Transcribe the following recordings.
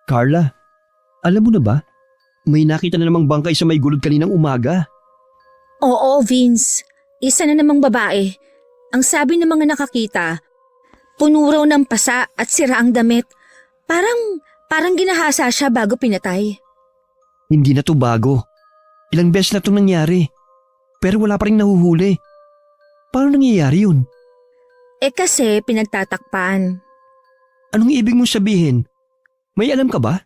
Carla, alam mo na ba? May nakita na namang bangkay sa may gulod kaninang umaga. Oo, Vince. Isa na namang babae. Ang sabi ng mga nakakita, puno raw ng pasa at sira ang damit. Parang ginahasa siya bago pinatay. Hindi na to bago. Ilang beses na itong nangyari. Pero wala pa rin nahuhuli. Paano nangyayari yun? Kasi pinagtatakpan. Anong ibig mong sabihin? May alam ka ba?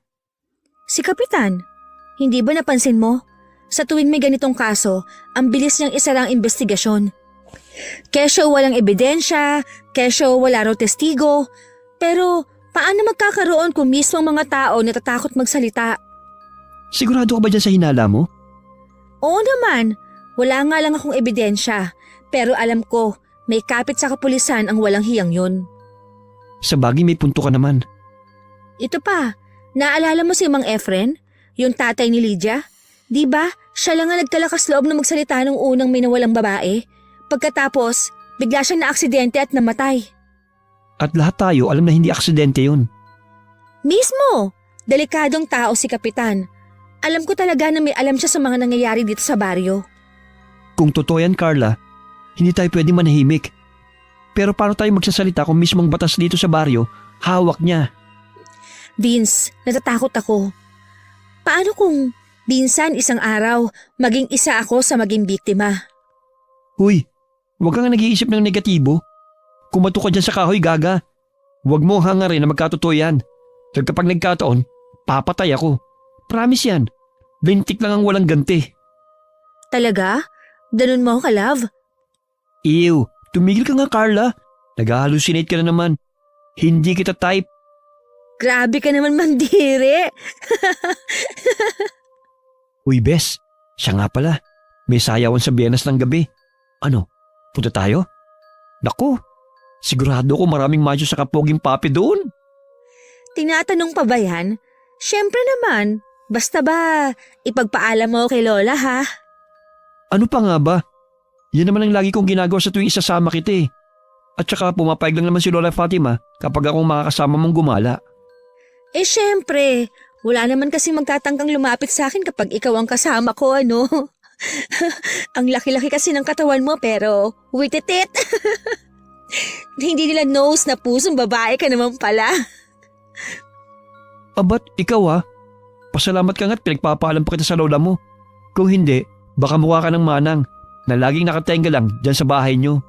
Si Kapitan, hindi ba napansin mo? Sa tuwing may ganitong kaso, ang bilis niyang isara ang investigasyon. Kesyo walang ebidensya, kesyo wala raw testigo. Pero paano magkakaroon kung mismo ang mga tao natatakot magsalita? Sigurado ka ba dyan sa hinala mo? Oo naman, wala nga lang akong ebidensya. Pero alam ko, may kapit sa kapulisan ang walang hiyang yun. Sa bagay may punto ka naman. Ito pa, naalala mo si Mang Efren? Yung tatay ni Lydia? Di ba? Siya lang ang nagkalakas loob na magsalita nung unang may nawalang babae. Pagkatapos, bigla siyang naaksidente at namatay. At lahat tayo alam na hindi aksidente yun. Mismo! Delikadong tao si Kapitan. Alam ko talaga na may alam siya sa mga nangyayari dito sa baryo. Kung totoo yan, Carla, hindi tayo pwede manahimik. Pero paano tayo magsasalita kung mismong batas dito sa baryo, hawak niya? Vince, natatakot ako. Paano kung minsan isang araw, maging isa ako sa maging biktima? Huy, huwag kang nag-iisip ng negatibo. Kumato ka dyan sa kahoy, gaga. Huwag mo hangarin na magkatotoo yan. Dahil kapag nagkataon, papatay ako. Promise yan. Lintik lang ang walang ganti. Talaga? Ganun mo ka, love? Ew, tumigil ka nga, Carla. Nag-hallucinate ka na naman. Hindi kita type. Grabe ka naman mandiri. Uy, Bes, siya nga pala. May sayawan sa Biyernes ng gabi. Ano, punta tayo? Naku, sigurado ko maraming macho sa kapoging papi doon. Tinatanong pa ba yan? Siyempre naman. Basta ba, ipagpaalam mo kay Lola ha? Ano pa nga ba? Yan naman ang lagi kong ginagawa sa tuwing isasama kita eh. At saka pumapayag lang naman si Lola Fatima kapag akong makakasama mong gumala. Siyempre. Wala naman kasi magtatangkang lumapit sa akin kapag ikaw ang kasama ko, ano? Ang laki-laki kasi ng katawan mo pero wititit. Hindi nila knows na pusong babae ka naman pala. Abat, ikaw pasalamat ka nga't pinagpapaalam pa kita sa lola mo. Kung hindi, baka mukha ka ng manang na laging nakatenga lang dyan sa bahay nyo.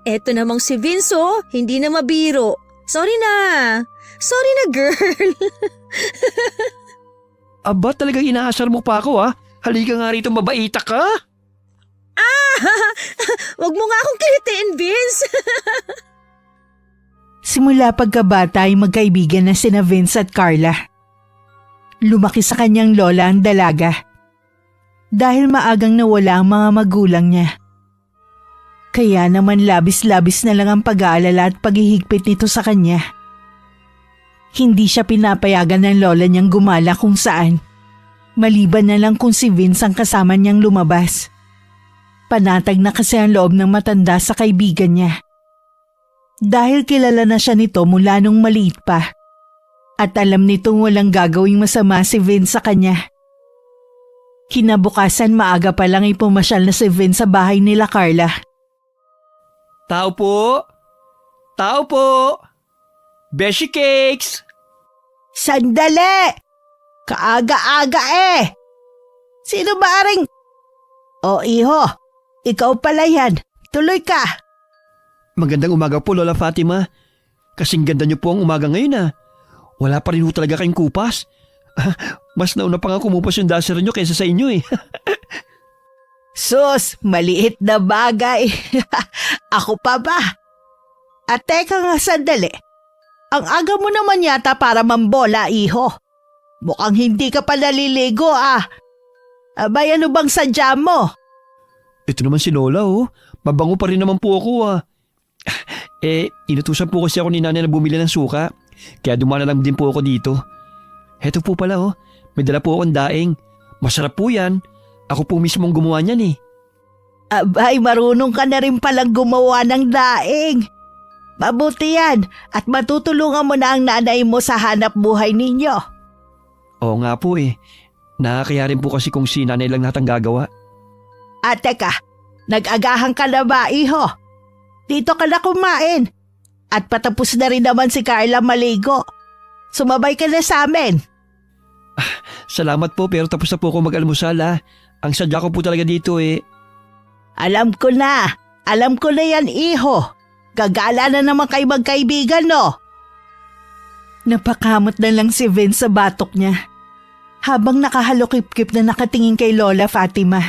Eto namang si Vince, hindi na mabiro. Sorry na girl. Aba, talagang inaasar mo pa ako Halika nga rito, mabaita ka. Wag mo nga akong kilitiin, Vince. Simula pagkabata ay magkaibigan na sina Vince at Carla. Lumaki sa kanyang lola ang dalaga. Dahil maagang nawala ang mga magulang niya. Kaya naman labis-labis na lang ang pag-aalala at paghihigpit nito sa kanya. Hindi siya pinapayagan ng lola niyang gumala kung saan. Maliban na lang kung si Vince ang kasama niyang lumabas. Panatag na kasi ang loob ng matanda sa kaibigan niya. Dahil kilala na siya nito mula nung maliit pa. At alam nitong walang gagawing masama si Vince sa kanya. Kinabukasan maaga pa lang ipumasyal na si Vince sa bahay nila Carla. Tao po! Tao po! Beshi Cakes! Sandali! Kaaga-aga Sino ba aring? O iho, ikaw pala yan. Tuloy ka. Magandang umaga po, Lola Fatima. Kasing ganda niyo po ang umaga ngayon Wala pa rin ho talaga kayong kupas. Mas nauna pa nga kumupas yung dasher niyo kaysa sa inyo Sus, maliit na bagay. Ako pa ba? At teka nga sandali. Ang aga mo naman yata para mambola, iho. Mukhang hindi ka pa naliligo Abay, ano bang sadya mo? Ito naman si Lola Mabango pa rin naman po ako inutusan po kasi ako ni nanay na bumili ng suka. Kaya dumana lang din po ako dito. Heto po pala may dala po akong daing. Masarap po yan. Ako po mismo ang gumawa niyan Abay, marunong ka na rin palang gumawa ng daing. Mabuti yan at matutulungan mo na ang nanay mo sa hanap buhay ninyo. Oo nga po eh. Nakakaya rin po kasi kung si nanay lang natin gagawa. At teka, nag-agahan ka na ba, iho? Dito ka na kumain. At patapos na rin naman si Carla maligo. Sumabay ka na sa amin. Salamat po pero tapos na po ako mag-almusal ha. Ang sadya ko po talaga dito eh. Alam ko na yan, iho. Gagala na naman kayo magkaibigan, no? Napakamot na lang si Vince sa batok niya. Habang nakahalokip-kip na nakatingin kay Lola Fatima.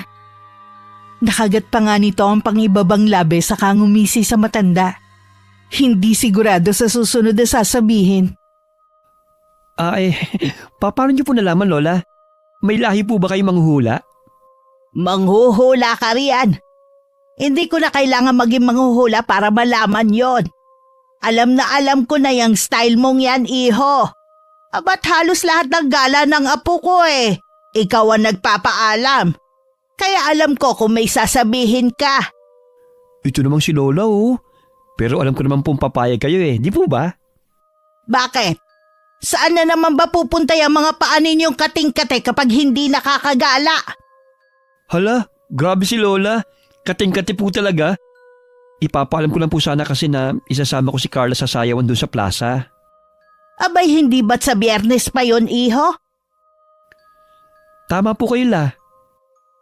Nakagat pa nga nito ang pangibabang labi saka ngumisi sa matanda. Hindi sigurado sa susunod na sasabihin. Paano niyo po nalaman, Lola? May lahi po ba kayo manghuhula? Manghuhula ka riyan. Hindi ko na kailangan maging manghuhula para malaman yon. Alam na alam ko na yung style mong yan, iho. Ba't halos lahat ng gala ng apo ko eh. Ikaw ang nagpapaalam. Kaya alam ko kung may sasabihin ka. Ito namang si Lola oh. Pero alam ko naman pong papayag kayo eh, di po ba? Bakit? Saan na naman ba pupunta yung mga paa ninyong kating-kate kapag hindi nakakagala? Hala, grabe si Lola. Kating-kati po talaga. Ipapaalam ko lang po sana kasi na isasama ko si Carla sa sayawan doon sa plaza. Abay hindi ba't sa Biyernes pa yon, iho? Tama po kayo la.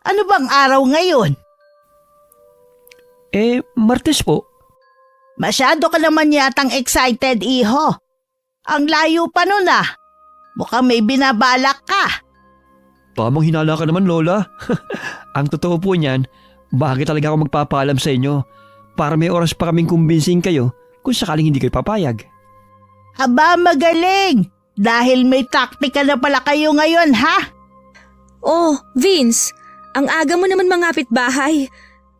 Ano bang araw ngayon? Martes po. Masyado ka naman yatang excited, iho. Ang layo pa nun ah. Mukhang may binabalak ka. Tamang hinala ka naman, Lola. Ang totoo po niyan, bakit talaga ako magpapaalam sa inyo para may oras pa kaming kumbinsin kayo kung sakaling hindi kayo papayag. Aba, magaling! Dahil may taktika na pala kayo ngayon, ha? Oh, Vince, ang aga mo naman mangapit bahay.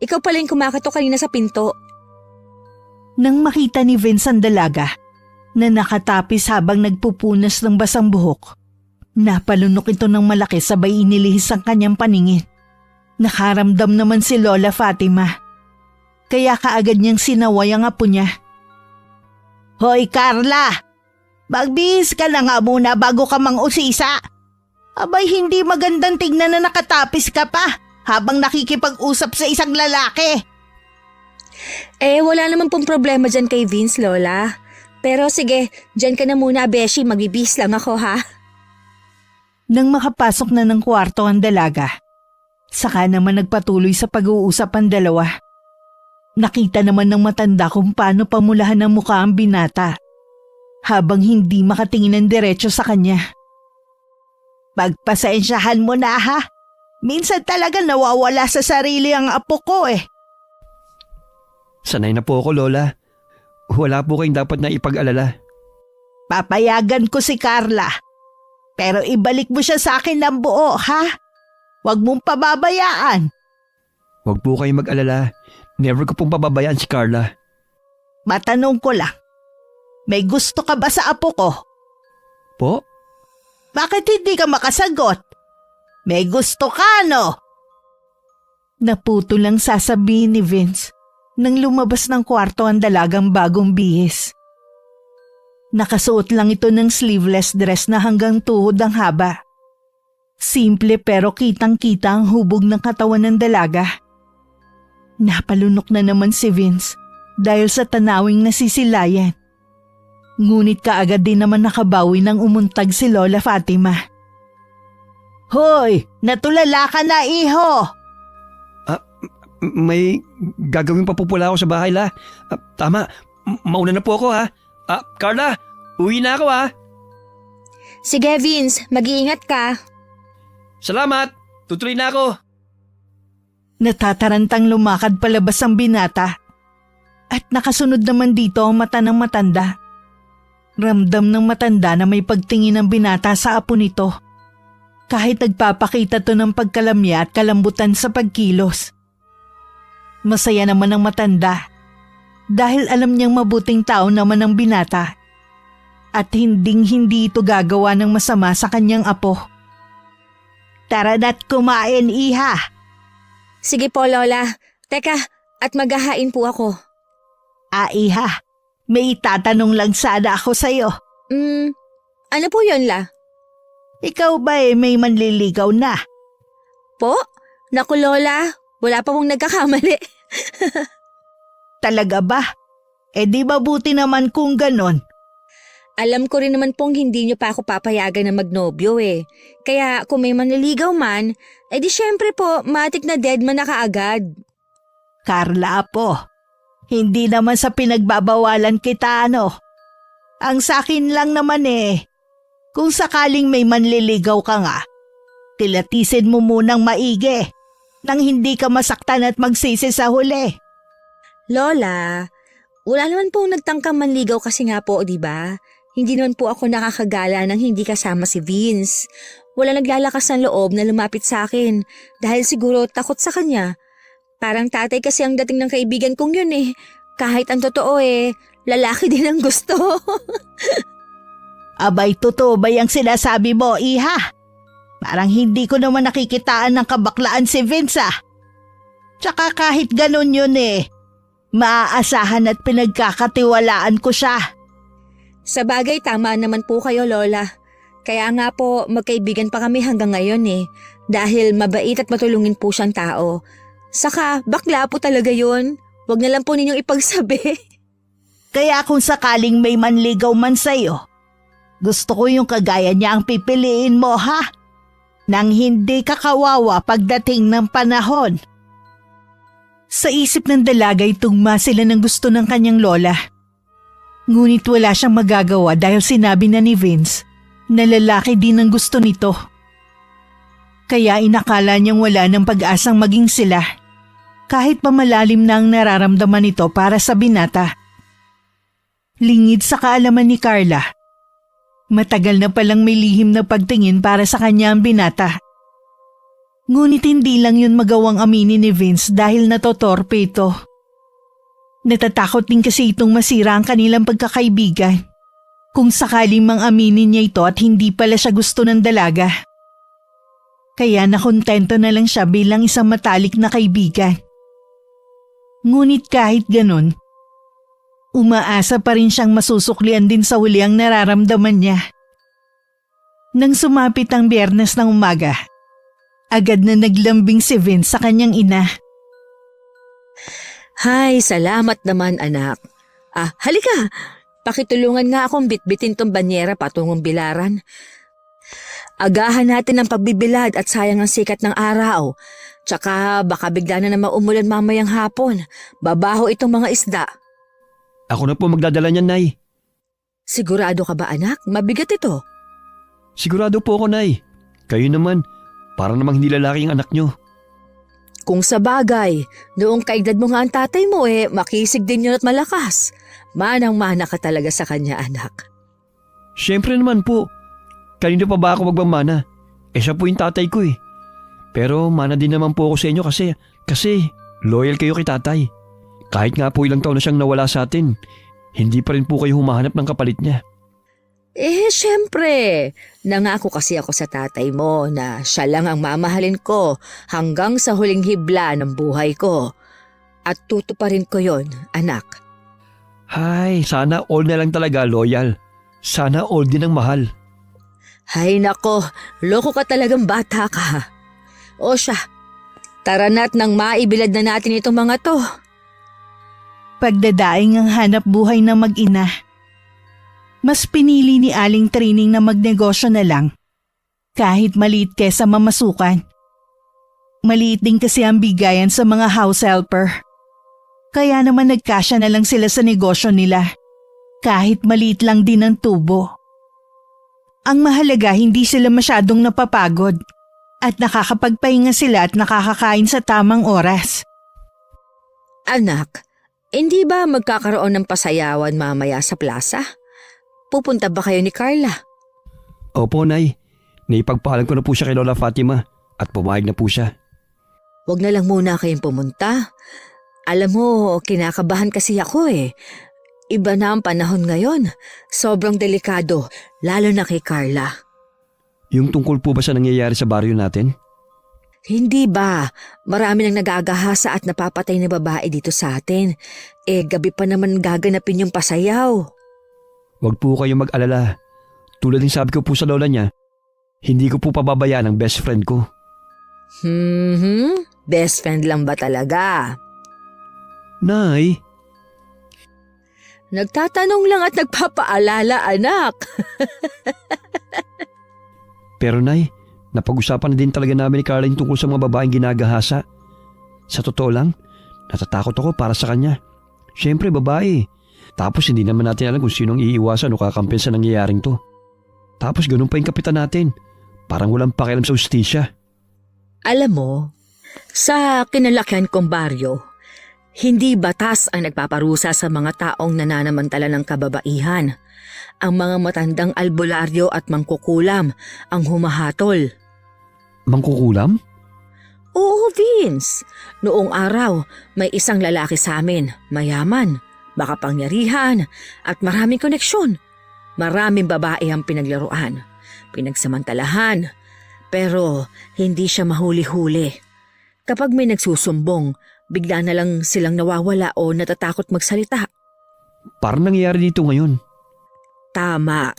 Ikaw pala yung kumakatok kanina sa pinto. Nang makita ni Vince ang dalaga na nakatapis habang nagpupunas ng basang buhok, napalunok ito ng malaki sabay inilihis ang kanyang paningin. Nakaramdam naman si Lola Fatima. Kaya kaagad niyang sinaway ang apo niya. Hoy Carla! Magbihis ka na nga muna bago ka mang-usisa. Abay hindi magandang tignan na nakatapis ka pa habang nakikipag-usap sa isang lalaki. Wala naman pong problema dyan kay Vince, Lola. Pero sige, dyan ka na muna, Beshi. Magbibihis lang ako, ha? Nang makapasok na ng kwarto ang dalaga, saka naman nagpatuloy sa pag-uusap ang dalawa. Nakita naman ng matanda kung paano pamulahan ng mukha ang binata habang hindi makatingin ng diretso sa kanya. Pagpasensyahan mo na ha. Minsan talaga nawawala sa sarili ang apo ko eh. Sanay na po ako, Lola. Wala po kayong dapat na ipag-alala. Papayagan ko si Carla. Pero ibalik mo siya sa akin ng buo, ha? Huwag mong pababayaan. Huwag po kayong mag-alala. Never ko pong pababayaan si Carla. Matanong ko lang. May gusto ka ba sa apo ko? Po? Bakit hindi ka makasagot? May gusto ka, no? Naputo lang sasabihin ni Vince nang lumabas ng kwarto ang dalagang bagong bihis. Nakasuot lang ito ng sleeveless dress na hanggang tuhod ang haba. Simple pero kitang-kita ang hubog ng katawan ng dalaga. Napalunok na naman si Vince dahil sa tanawing nasisilayan. Ngunit kaagad din naman nakabawi ng umuntag si Lola Fatima. Hoy! Natulala ka na, iho! May gagawin pa po pala ako sa bahay la. Tama, mauna na po ako ha. Carla, uwi na ako ha. Sige, Vince. Mag-iingat ka. Salamat, tutuloy na ako. Natatarantang lumakad palabas ang binata. At nakasunod naman dito ang mata ng matanda. Ramdam ng matanda na may pagtingin ng binata sa apo nito. Kahit nagpapakita to ng pagkalamya at kalambutan sa pagkilos. Masaya naman ang matanda dahil alam niyang mabuting tao naman ang binata at hinding-hindi ito gagawa ng masama sa kanyang apo. Tara na't kumain, iha. Sige po, Lola. Teka, at maghahain po ako. Iha, May itatanong lang sana ako sa'yo. Ano po yun, La? Ikaw ba may manliligaw na? Po? Naku, Lola. Wala pa pong nagkakamali. Talaga ba? Di mabuti naman kung ganon. Alam ko rin naman pong hindi niyo pa ako papayagan na magnobyo eh. Kaya kung may manliligaw man, di syempre po, matik na dead man na kaagad. Carla po, hindi naman sa pinagbabawalan kita Ang sakin lang naman kung sakaling may manliligaw ka nga, tilatisin mo munang maigi nang hindi ka masaktan at magsisi sa huli. Lola, wala naman pong nagtangkang manligaw kasi nga po, di ba? Hindi naman po ako nakakagala nang hindi kasama si Vince. Wala naglalakas ng loob na lumapit sa akin dahil siguro takot sa kanya. Parang tatay kasi ang dating ng kaibigan kong yun eh. Kahit ang totoo lalaki din ang gusto. Abay, totoo ba yung sinasabi mo, iha? Parang hindi ko naman nakikitaan ng kabaklaan si Vince Tsaka kahit ganun yun maaasahan at pinagkakatiwalaan ko siya. Sa bagay, tama naman po kayo, Lola. Kaya nga po, magkaibigan pa kami hanggang ngayon dahil mabait at matulungin po siyang tao. Saka, bakla po talaga yun. Huwag na lang po ninyong ipagsabi. Kaya kung sakaling may manligaw man sa'yo, gusto ko yung kagaya niya ang pipiliin mo, ha? Nang hindi ka kawawa pagdating ng panahon. Sa isip ng dalaga tugma sila ng gusto ng kanyang lola. Ngunit wala siyang magagawa dahil sinabi na ni Vince na lalaki din ang gusto nito. Kaya inakala niyang wala ng pag-asang maging sila kahit pa malalim na ang nararamdaman nito para sa binata. Lingid sa kaalaman ni Carla. Matagal na palang may lihim na pagtingin para sa kanya ang binata. Ngunit hindi lang yun magawang aminin ni Vince dahil natotorpe ito. Natatakot din kasi itong masira ang kanilang pagkakaibigan. Kung sakaling mang aminin niya ito at hindi pala siya gusto ng dalaga. Kaya nakontento na lang siya bilang isang matalik na kaibigan. Ngunit kahit ganun, umaasa pa rin siyang masusuklian din sa huli ang nararamdaman niya. Nang sumapit ang Biyernes ng umaga, agad na naglambing si Vince sa kanyang ina. Hay, salamat naman anak. Halika. Pakitulungan nga akong bitbitin tong banyera patungong bilaran. Agahan natin ang pagbibilad at sayang ang sikat ng araw. Tsaka baka bigla na naman umulan mamayang hapon. Babaho itong mga isda. Ako na po magdadala niyan, Nay. Sigurado ka ba anak? Mabigat ito. Sigurado po ako, Nay. Kayo naman, para namang hindi lalaki ang anak niyo. Kung sa bagay, noong kaedad mo nga ang tatay mo makisig din yun at malakas. Manang-mana ka talaga sa kanya anak. Siyempre naman po. Kanino pa ba ako magmamana? Siya po yung tatay ko Pero mana din naman po ako sa inyo kasi loyal kayo kay tatay. Kahit nga po ilang taon na siyang nawala sa atin, hindi pa rin po kayo humahanap ng kapalit niya. Siyempre. Nangako kasi ako sa tatay mo na siya lang ang mamahalin ko hanggang sa huling hibla ng buhay ko. At tutuparin ko yon, anak. Hay, sana all na lang talaga loyal. Sana all din ang mahal. Hay nako, loko ka talagang bata ka. O siya, tara na't nang maibilad na natin itong mga to. Pagdadaing ang hanap buhay ng mag-ina. Mas pinili ni Aling Trining na magnegosyo na lang. Kahit maliit kesa mamasukan. Maliit din kasi ang bigayan sa mga house helper. Kaya naman nagkasya na lang sila sa negosyo nila. Kahit maliit lang din ang tubo. Ang mahalaga hindi sila masyadong napapagod. At nakakapagpahinga sila at nakakakain sa tamang oras. Anak, hindi ba magkakaroon ng pasayawan mamaya sa plaza? Pupunta ba kayo ni Carla? Opo, Nay. Naipagpaalam ko na po siya kay Lola Fatima at pumayag na po siya. Huwag na lang muna kayong pumunta. Alam mo, kinakabahan kasi ako Iba na ang panahon ngayon. Sobrang delikado, lalo na kay Carla. Yung tungkol po ba sa nangyayari sa baryo natin? Hindi ba? Marami nang nagagahasa at napapatay na babae dito sa atin. Gabi pa naman gaganapin yung pasayaw. Huwag po kayong mag-alala. Tulad ng sabi ko po sa lola niya, hindi ko po pababayaan ang best friend ko. Best friend lang ba talaga? Nay, Nagtatanong lang at nagpapaalala, anak. pero Nay, napag-usapan na din talaga namin ni Carla yung tungkol sa mga babaeng ginagahasa. Sa totoo lang, natatakot ako para sa kanya. Siyempre babae. Tapos hindi naman natin alam kung sinong iiwasan o kakampi sa nangyayaring to. Tapos ganun pa yung kapitan natin. Parang walang pakialam sa ustisya. Alam mo, sa kinalakihan kong baryo, hindi batas ang nagpaparusa sa mga taong nananamantala ng kababaihan. Ang mga matandang albularyo at mangkukulam ang humahatol. Mangkukulam? Oo, Vince. Noong araw, may isang lalaki sa amin, mayaman, makapangyarihan, at maraming koneksyon. Maraming babae ang pinaglaruan, pinagsamantalahan, pero hindi siya mahuli-huli. Kapag may nagsusumbong, bigla na lang silang nawawala o natatakot magsalita. Parang nangyayari dito ngayon. Tama.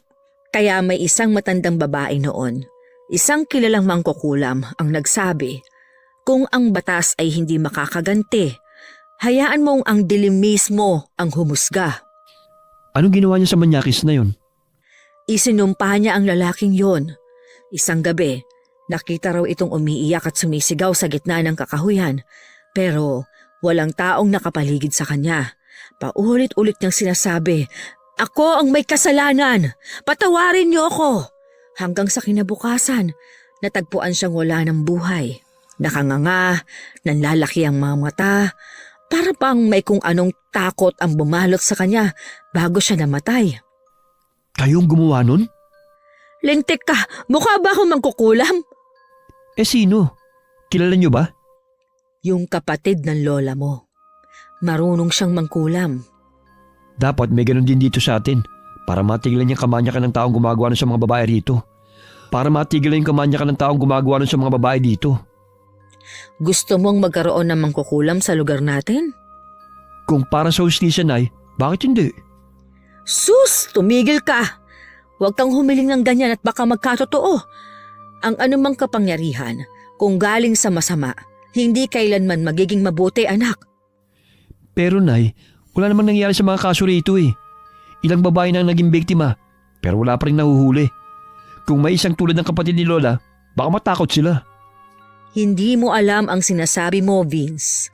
Kaya may isang matandang babae noon, isang kilalang mangkukulam ang nagsabi, kung ang batas ay hindi makakaganti, hayaan mong ang dilim mismo ang humusga. Anong ginawa niya sa manyakis na yon? Isinumpa niya ang lalaking yon. Isang gabi, nakita raw itong umiiyak at sumisigaw sa gitna ng kakahuyan, pero walang taong nakapaligid sa kanya. Paulit-ulit niyang sinasabi, "Ako ang may kasalanan! Patawarin niyo ako!" Hanggang sa kinabukasan, natagpuan siyang wala ng buhay. Nakanganga, nanlalaki ang mga mata, para bang may kung anong takot ang bumalot sa kanya bago siya namatay. Kayong gumawa nun? Lintik ka! Mukha ba akong mangkukulam? Sino? Kilala niyo ba? Yung kapatid ng lola mo. Marunong siyang mangkulam. Dapat may ganun din dito sa atin para matigilan yung kamanyakan ng taong gumagawa nun sa mga babae rito. Para matigilan yung kamanyakan ng taong gumagawa nun sa mga babae dito. Gusto mong magkaroon ng mangkukulam sa lugar natin? Kung para sa hustisya, Nay, bakit hindi? Sus! Tumigil ka! Huwag kang humiling ng ganyan at baka magkatotoo. Ang anumang kapangyarihan, kung galing sa masama, hindi kailanman magiging mabuti, anak. Pero Nay, wala namang nangyari sa mga kaso rito eh. Ilang babae na ang naging biktima, pero wala pa rin nahuhuli. Kung may isang tulad ng kapatid ni Lola, baka matakot sila. Hindi mo alam ang sinasabi mo, Vince.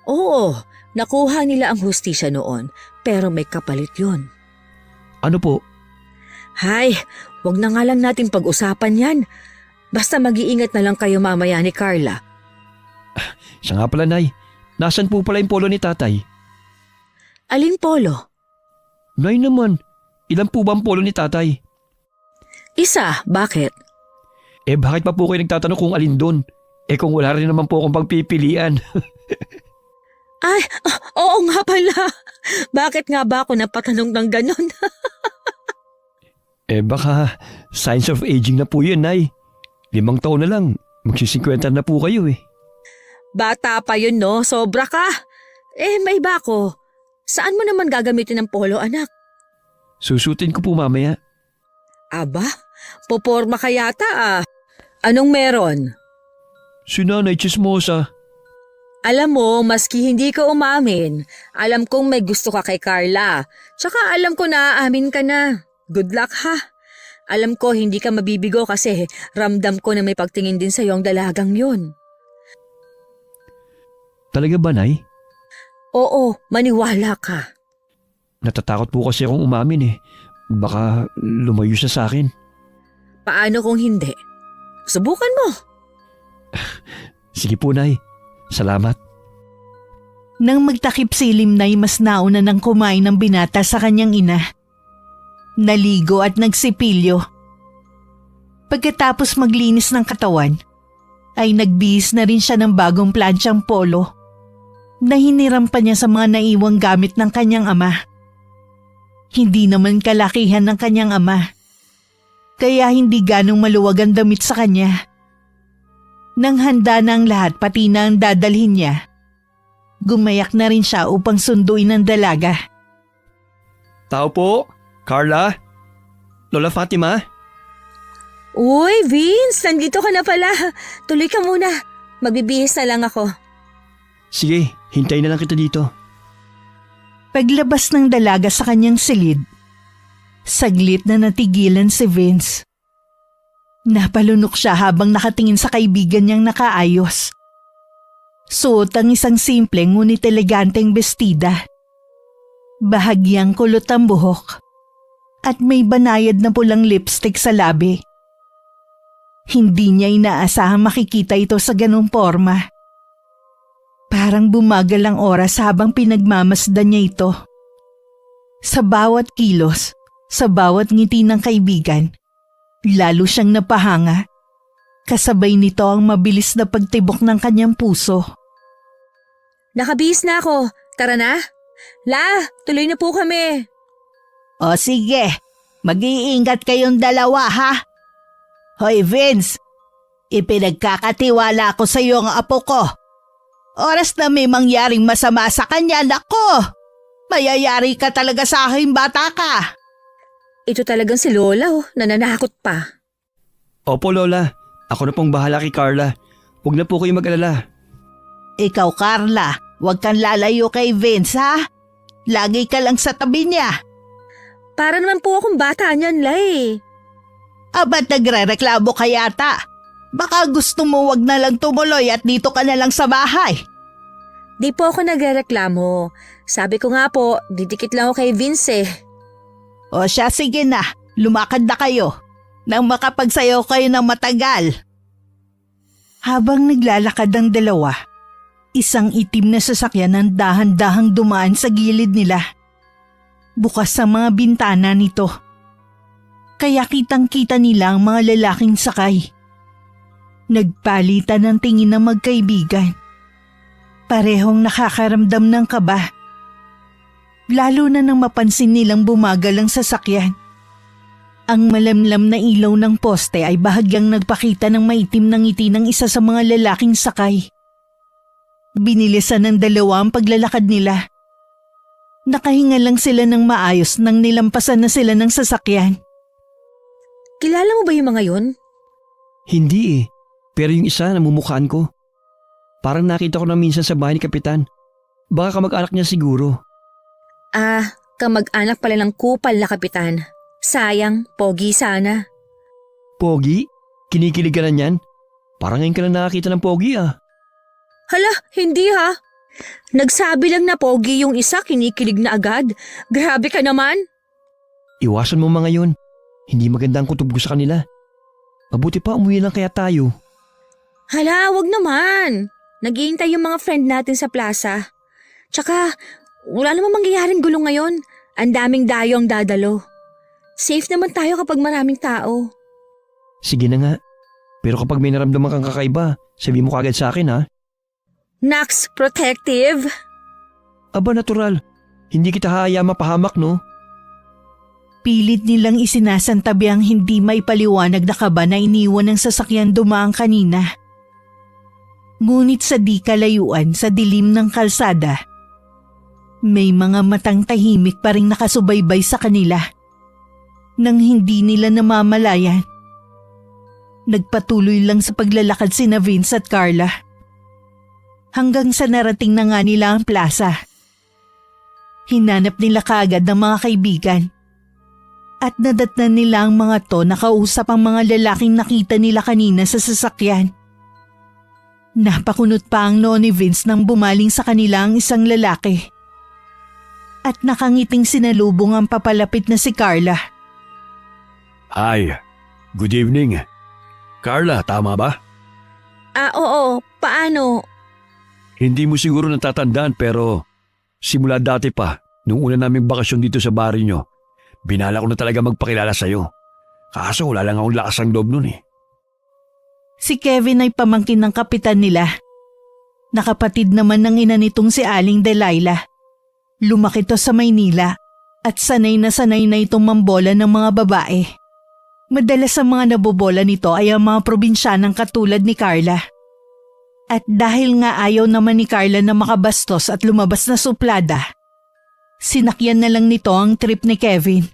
Oo, nakuha nila ang hustisya noon, pero may kapalit yon. Ano po? Hay, wag na nga lang natin pag-usapan yan. Basta mag-iingat na lang kayo mamaya ni Carla. Siya nga pala, Nay. Nasaan po pala yung polo ni Tatay? Aling polo? Nay naman, ilan po ba ang polo ni Tatay? Isa, bakit? Bakit pa po kayo nagtatanong kung alin doon? Kung wala rin naman po akong pagpipilian. Ay, oo nga pala. Bakit nga ba ako napatanong ng ganon? Baka signs of aging na po yun, Nay. 5 taon na lang, magsisinkwenta na po kayo eh. Bata pa yun, no? Sobra ka. May iba ko. Saan mo naman gagamitin ang polo, anak? Susutin ko po mamaya. Aba, poporma ka yata ah. Anong meron? Si Nanay Chismosa. Alam mo, maski hindi ka umamin, alam kong may gusto ka kay Carla. Tsaka alam ko na aamin ka na. Good luck ha. Alam ko hindi ka mabibigo kasi ramdam ko na may pagtingin din sa'yo ang dalagang yun. Talaga ba, Nay? Oo, maniwala ka. Natatakot po kasi akong umamin eh. Baka lumayo siya sa akin. Paano kung hindi? Subukan mo. Sige po, Nay. Salamat. Nang magtakip silim na'y mas nauna ng kumain ng binata sa kanyang ina. Naligo at nagsipilyo. Pagkatapos maglinis ng katawan, ay nagbihis na rin siya ng bagong plansyang polo na hiniram pa niya sa mga naiwang gamit ng kanyang ama. Hindi naman kalakihan ng kanyang ama, kaya hindi ganong maluwag ang damit sa kanya. Nang handa na ang lahat pati na ang dadalhin niya, gumayak na rin siya upang sunduin ang dalaga. Tao po, Carla, Lola Fatima. Uy, Vince, nandito ka na pala. Tuloy ka muna. Magbibihis na lang ako. Sige, hintayin na lang kita dito. Paglabas ng dalaga sa kanyang silid, saglit na natigilan si Vince. Napalunok siya habang nakatingin sa kaibigan niyang nakaayos. Suot ang isang simple ngunit eleganteng bestida. Bahagyang kulot ang buhok at may banayad na pulang lipstick sa labi. Hindi niya inaasahang makikita ito sa ganong forma. Parang bumagal ang oras habang pinagmamasdan niya ito. Sa bawat kilos, sa bawat ngiti ng kaibigan, lalo siyang napahanga. Kasabay nito ang mabilis na pagtibok ng kanyang puso. Nakabihis na ako. Tara na. La, tuloy na po kami. O sige, mag-iingat kayong dalawa ha. Hoy Vince, ipinagkakatiwala ko sa iyo ang apo ko. Oras na may mangyaring masama sa kanya, nako! Mayayari ka talaga sa aking bata ka. Ito talagang si Lola, nananakot pa. Opo, Lola. Ako na pong bahala kay Carla. Huwag na po kayo mag-alala. Ikaw Carla, huwag kang lalayo kay Vince ha. Lagi ka lang sa tabi niya. Para naman po akong bata niyan, Lay. Aba't nagre-reklamo ka yata. Baka gusto mo wag na lang tumuloy at dito ka na lang sa bahay. Di po ako nagrereklamo. Sabi ko nga po, didikit lang ako kay Vince. O siya, sige na. Lumakad na kayo. Nang makapagsayaw kayo ng matagal. Habang naglalakad ang dalawa, isang itim na sasakyan ang dahan-dahang dumaan sa gilid nila. Bukas sa mga bintana nito. Kaya kitang-kita nila ang mga lalaking sakay. Nagpalitan ng tingin ng magkaibigan. Parehong nakakaramdam ng kaba. Lalo na nang mapansin nilang bumagal ang sasakyan. Ang malamlam na ilaw ng poste ay bahagyang nagpakita ng maitim na ngiti ng isa sa mga lalaking sakay. Binilisan ng dalawa ang paglalakad nila. Nakahinga lang sila ng maayos nang nilampasan na sila ng sasakyan. Kilala mo ba yung mga yun? Hindi eh. Pero yung isa namumukhaan ko. Parang nakita ko na minsan sa bahay ni Kapitan. Baka kamag-anak niya siguro. Kamag-anak pala ng kupal na kapitan. Sayang, pogi sana. Pogi? Kinikilig ka na niyan? Parang ngayon ka na nakakita ng pogi ah. Hala, hindi ha. Nagsabi lang na pogi yung isa, kinikilig na agad. Grabe ka naman. Iwasan mo mga yun. Hindi maganda ang kutob ko sa kanila. Mabuti pa umuwi lang kaya tayo. Hala, wag naman. Naghihintay yung mga friend natin sa plaza. Tsaka, wala namang mangyayaring gulo ngayon. Ang daming dayo ang dadalo. Safe naman tayo kapag maraming tao. Sige na nga. Pero kapag may naramdaman kang kakaiba, sabi mo kagad sa akin ha. Nax, protective. Aba natural. Hindi kita hahayaan mapahamak no? Pilit nilang isinasantabi ang hindi may paliwanag na kaba na iniwan ng sasakyan dumaang kanina. Ngunit sa di kalayuan sa dilim ng kalsada, may mga matang tahimik pa ring nakasubaybay sa kanila. Nang hindi nila namamalayan, nagpatuloy lang sa paglalakad sina Vince at Carla. Hanggang sa narating na nga nila ang plaza. Hinanap nila kaagad ng mga kaibigan. At nadatnan nila ang mga to na kausap ang mga lalaking nakita nila kanina sa sasakyan. Napakunot pa ang noo ni Vince nang bumaling sa kanila ang isang lalaki. At nakangiting sinalubong ang papalapit na si Carla. Hi, good evening. Carla, tama ba? Oo, paano? Hindi mo siguro natatandaan pero simula dati pa, nung una naming bakasyon dito sa bari nyo, binala ko na talaga magpakilala sa'yo. Kaso wala lang akong lakas ng loob nun eh. Si Kevin ay pamangkin ng kapitan nila. Nakapatid naman ng ina nitong si Aling Delilah. Lumaki to sa Maynila at sanay na itong mambola ng mga babae. Madalas ang mga nabobola nito ay ang mga probinsyanang katulad ni Carla. At dahil nga ayaw naman ni Carla na makabastos at lumabas na suplada, sinakyan na lang nito ang trip ni Kevin.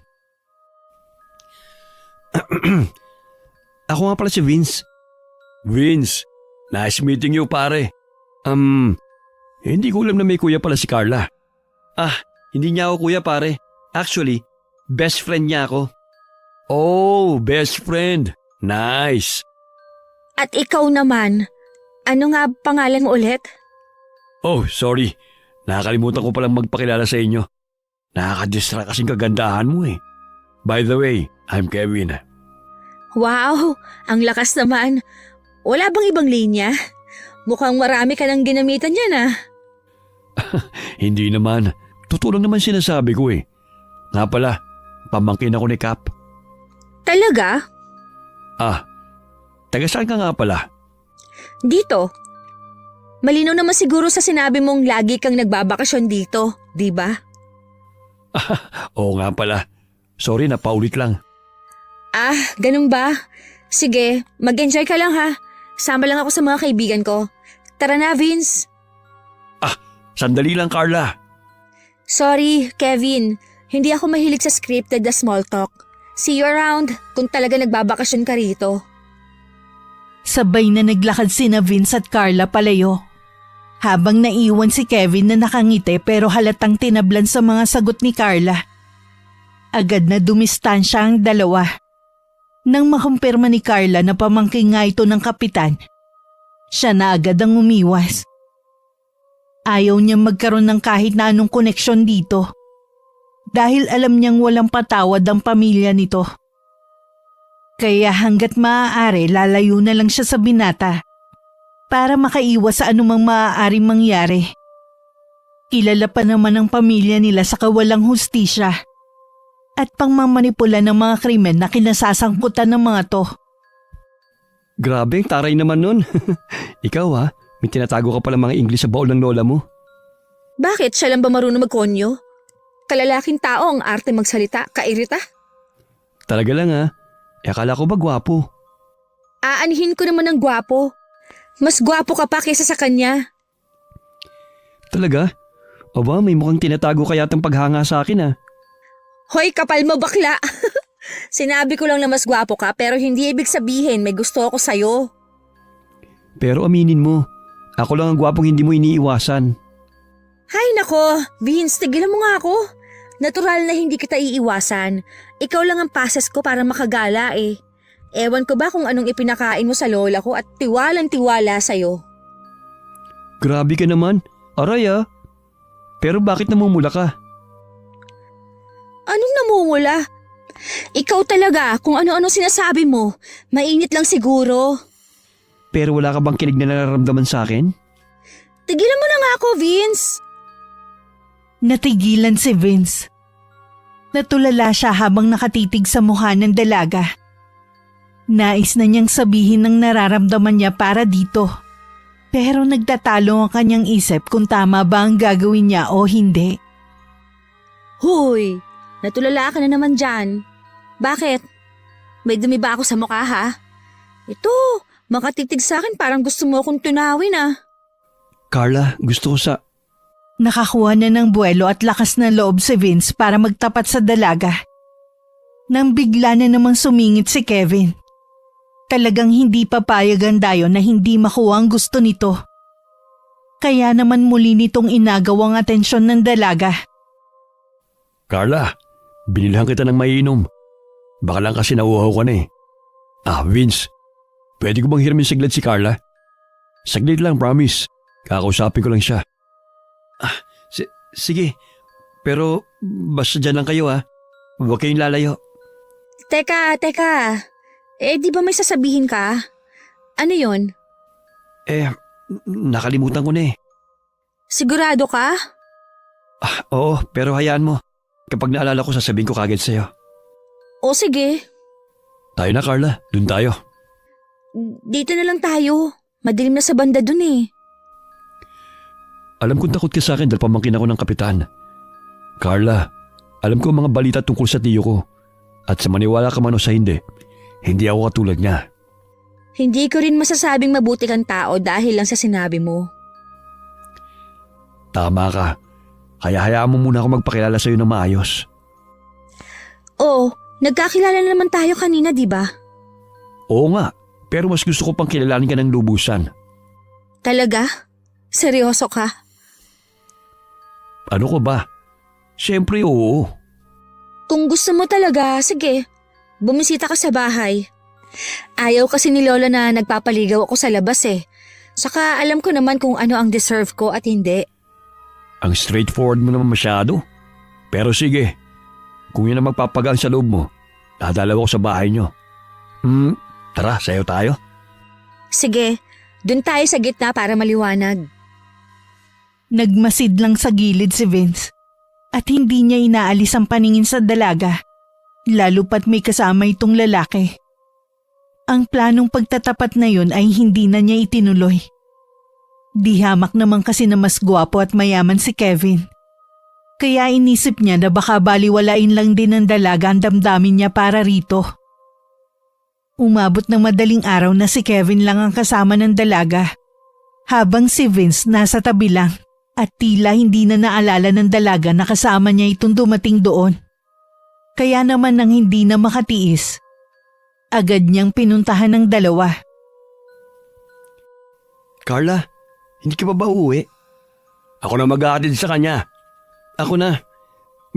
Ako nga pala si Vince. Vince, nice meeting you pare. Hindi ko alam na may kuya pala si Carla. Hindi niya ako kuya pare. Actually, best friend niya ako. Oh, best friend. Nice. At ikaw naman, ano nga pangalan mo ulit? Oh, sorry. Nakakalimutan ko palang magpakilala sa inyo. Nakaka-distract kasing kagandahan mo eh. By the way, I'm Kevin. Wow, ang lakas naman. Wala bang ibang linya? Mukhang marami ka nang ginamitan yan Hindi naman. Totoo lang naman sinasabi ko eh. Nga pala, pamangkin ako ni Cap. Talaga? Taga saan ka nga pala? Dito. Malinaw naman siguro sa sinabi mong lagi kang nagbabakasyon dito, di ba? Oo nga pala. Sorry, napaulit lang. Ganun ba? Sige, mag-enjoy ka lang ha. Sama lang ako sa mga kaibigan ko. Tara na, Vince. Sandali lang, Carla. Sorry, Kevin. Hindi ako mahilig sa scripted na small talk. See you around kung talaga nagbabakasyon ka rito. Sabay na naglakad sina Vince at Carla palayo. Habang naiwan si Kevin na nakangiti pero halatang tinablan sa mga sagot ni Carla. Agad na dumistansya ang dalawa. Nang makumpirma ni Carla na pamangkin nga ito ng kapitan, siya na agad ang umiwas. Ayaw niyang magkaroon ng kahit na anong koneksyon dito. Dahil alam niyang walang patawad ang pamilya nito. Kaya hanggat maaari lalayo na lang siya sa binata para makaiwas sa anumang maaaring mangyari. Kilala pa naman ang pamilya nila sa kawalang hustisya at pangmamanipula ng mga krimen na kinasasangkutan ng mga to. Grabe, taray naman nun. Ikaw may tinatago ka pala mga English sa baul ng lola mo. Bakit? Siya lang ba marunong magkonyo? Kalalaking tao ang arte magsalita, kairita? Talaga lang akala ko ba gwapo? Aanhin ko naman ng gwapo. Mas gwapo ka pa kaysa sa kanya. Talaga? Aba, may mukhang tinatago kaya itong paghanga sa akin Hoy, kapal mo bakla! Sinabi ko lang na mas gwapo ka pero hindi ibig sabihin may gusto ako sa'yo. Pero aminin mo, ako lang ang gwapong hindi mo iniiwasan. Hay nako, Vince, tigilan mo nga ako. Natural na hindi kita iiwasan. Ikaw lang ang pases ko para makagala Ewan ko ba kung anong ipinakain mo sa lola ko at tiwalang-tiwala sa'yo. Grabe ka naman, aray Pero bakit namumula ka? Anong namumula? Ikaw talaga, kung ano-ano sinasabi mo, mainit lang siguro. Pero wala ka bang kinig na nararamdaman sa akin? Tigilan mo na nga ako, Vince. Natigilan si Vince. Natulala siya habang nakatitig sa mukha ng dalaga. Nais na niyang sabihin ng nararamdaman niya para dito. Pero nagtatalo ang kanyang isip kung tama ba ang gagawin niya o hindi. Hoy, natulala ka na naman dyan. Bakit? May dumi ba ako sa mukha ha? Ito, makatitig sa akin parang gusto mo akong tunawin Carla, gusto ko sa... Nakakuha na ng buwelo at lakas ng loob si Vince para magtapat sa dalaga. Nang bigla na namang sumingit si Kevin. Talagang hindi papayag ang dayon na hindi makuha ang gusto nito. Kaya naman muli nitong inagaw ang atensyon ng dalaga. Carla, binilhan kita ng maiinom. Baka lang kasi nauuhaw ka na Vince, pwede ko bang hiramin saglit si Carla? Saglit lang, promise. Kakausapin ko lang siya. Sige, pero basta dyan lang kayo Huwag kayong lalayo. Teka. Di ba may sasabihin ka? Ano yon? Nakalimutan ko na Sigurado ka? Oo, pero hayaan mo. Kapag naalala ko, sasabihin ko kagad sa'yo. O sige, Tayo na, Carla. Dun tayo. dito na lang tayo. Madilim na sa banda dun Alam kong takot ka sa akin dahil pamangkin ako ng kapitan. Carla, alam ko ang mga balita tungkol sa tiyo ko. At sa maniwala ka man o sa hindi ako katulad niya. Hindi ko rin masasabing mabuti kang tao dahil lang sa sinabi mo. Tama ka. Kaya hayaan mo muna ako magpakilala sa'yo ng maayos. Oo, nagkakilala na naman tayo kanina, di ba? Oo nga, pero mas gusto ko pang kilalanin ka ng lubusan. Talaga? Seryoso ka? Ano ko ba? Siyempre oo. Kung gusto mo talaga, sige. Bumisita ka sa bahay. Ayaw kasi ni Lola na nagpapaligaw ako sa labas eh. Saka alam ko naman kung ano ang deserve ko at hindi. Ang straightforward mo naman masyado. Pero sige, kung yan ang magpapagaan sa loob mo, dadalaw ako sa bahay nyo. Tara, sayo tayo. Sige, dun tayo sa gitna para maliwanag. Nagmasid lang sa gilid si Vince at hindi niya inaalis ang paningin sa dalaga, lalo pat may kasama itong lalaki. Ang planong pagtatapat na yun ay hindi na niya itinuloy. Di hamak naman kasi na mas gwapo at mayaman si Kevin. Kaya inisip niya na baka baliwalain lang din ng dalaga ang damdamin niya para rito. Umabot ng madaling araw na si Kevin lang ang kasama ng dalaga, habang si Vince nasa tabi lang at tila hindi na naalala ng dalaga na kasama niya itong dumating doon. Kaya naman nang hindi na makatiis, agad niyang pinuntahan ng dalawa. Carla, hindi ka ba uuwi? Ako na mag-aatid sa kanya. Ako na.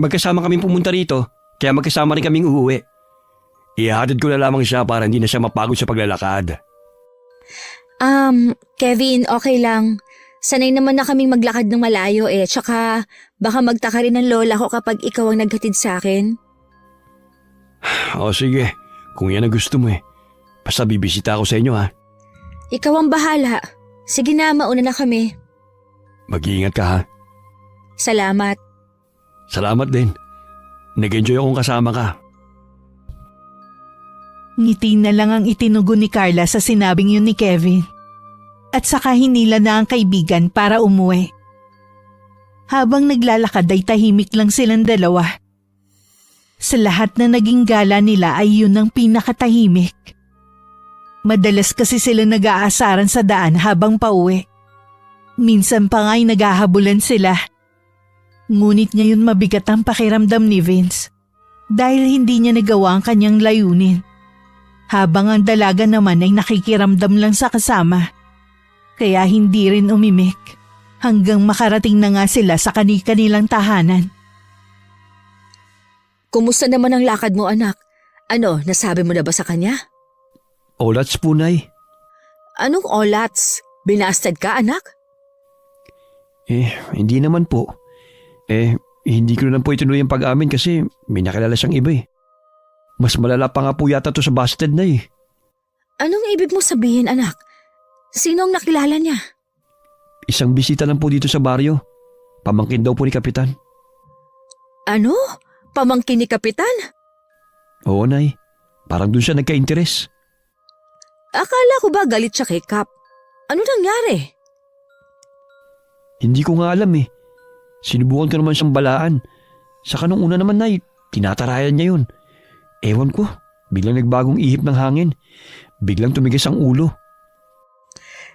Magkasama kaming pumunta rito, kaya magkasama rin kaming uuwi. Ihahatid ko na lamang siya para hindi na siya mapagod sa paglalakad. Kevin, okay lang. Sanay naman na kaming maglakad ng malayo eh. Tsaka baka magtaka rin ng lola ko kapag ikaw ang naghatid sa akin. O sige, kung yan ang gusto mo eh. Basta bibisita ako sa inyo ha. Ikaw ang bahala. Sige na, mauna na kami. Mag-iingat ka ha. Salamat. Salamat din. Nag-enjoy akong kasama ka. Ngiti na lang ang itinugon ni Carla sa sinabing yun ni Kevin. At saka hinila na ang kaibigan para umuwi. Habang naglalakad ay tahimik lang silang dalawa. Sa lahat na naging gala nila ay yun ang pinakatahimik. Madalas kasi sila nag-aasaran sa daan habang pauwi. Minsan pa nga'y naghahabulan sila. Ngunit ngayon mabigat ang pakiramdam ni Vince dahil hindi niya nagawa ang kanyang layunin. Habang ang dalaga naman ay nakikiramdam lang sa kasama. Kaya hindi rin umimik hanggang makarating na nga sila sa kani-kanilang tahanan. Kumusta naman ang lakad mo, anak? Ano, nasabi mo na ba sa kanya? Olats po, Nay. Anong olats? Binasted ka, anak? Hindi naman po. Hindi ko na po itinuloy ang pag-amin kasi may nakilala siyang iba eh. Mas malala pa nga po yata to sa busted na eh. Anong ibig mo sabihin, anak? Sino ang nakilala niya? Isang bisita lang po dito sa baryo. Pamangkin daw po ni Kapitan. Ano? Pamangkin ni Kapitan? Oo, Nay. Parang dun siya nagka-interes. Akala ko ba galit siya kay Kap? Ano nangyari? Hindi ko nga alam eh. Sinubukan ko naman siyang balaan. Saka nung una naman, Nay, tinatarayan niya yun. Ewan ko, biglang nagbagong ihip ng hangin. Biglang tumigas ang ulo.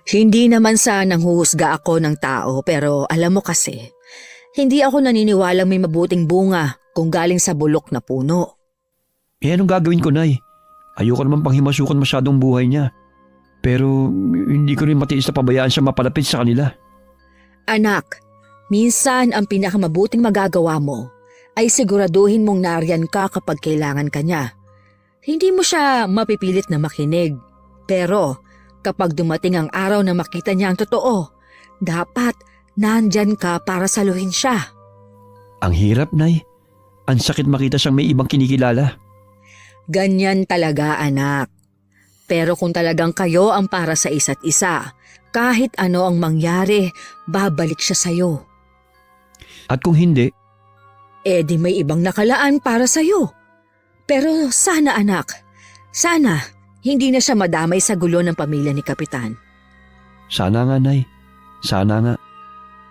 Hindi naman sa nanghuhusga ako ng tao pero alam mo kasi, hindi ako naniniwalang may mabuting bunga kung galing sa bulok na puno. Anong gagawin ko, Nay? Ayoko naman panghimasukan masyadong buhay niya. Pero hindi ko rin matiis na pabayaan siya mapalapit sa kanila. Anak, minsan ang pinakamabuting magagawa mo ay siguraduhin mong nariyan ka kapag kailangan ka niya. Hindi mo siya mapipilit na makinig. Pero kapag dumating ang araw na makita niya ang totoo, dapat nandyan ka para saluhin siya. Ang hirap, Nay. Ang sakit makita siyang may ibang kinikilala. Ganyan talaga, anak. Pero kung talagang kayo ang para sa isa't isa, kahit ano ang mangyari, babalik siya sa'yo. At kung hindi, Di may ibang nakalaan para sa'yo. Pero sana, anak, sana hindi na siya madamay sa gulo ng pamilya ni Kapitan. sana nga, Nay. Sana nga.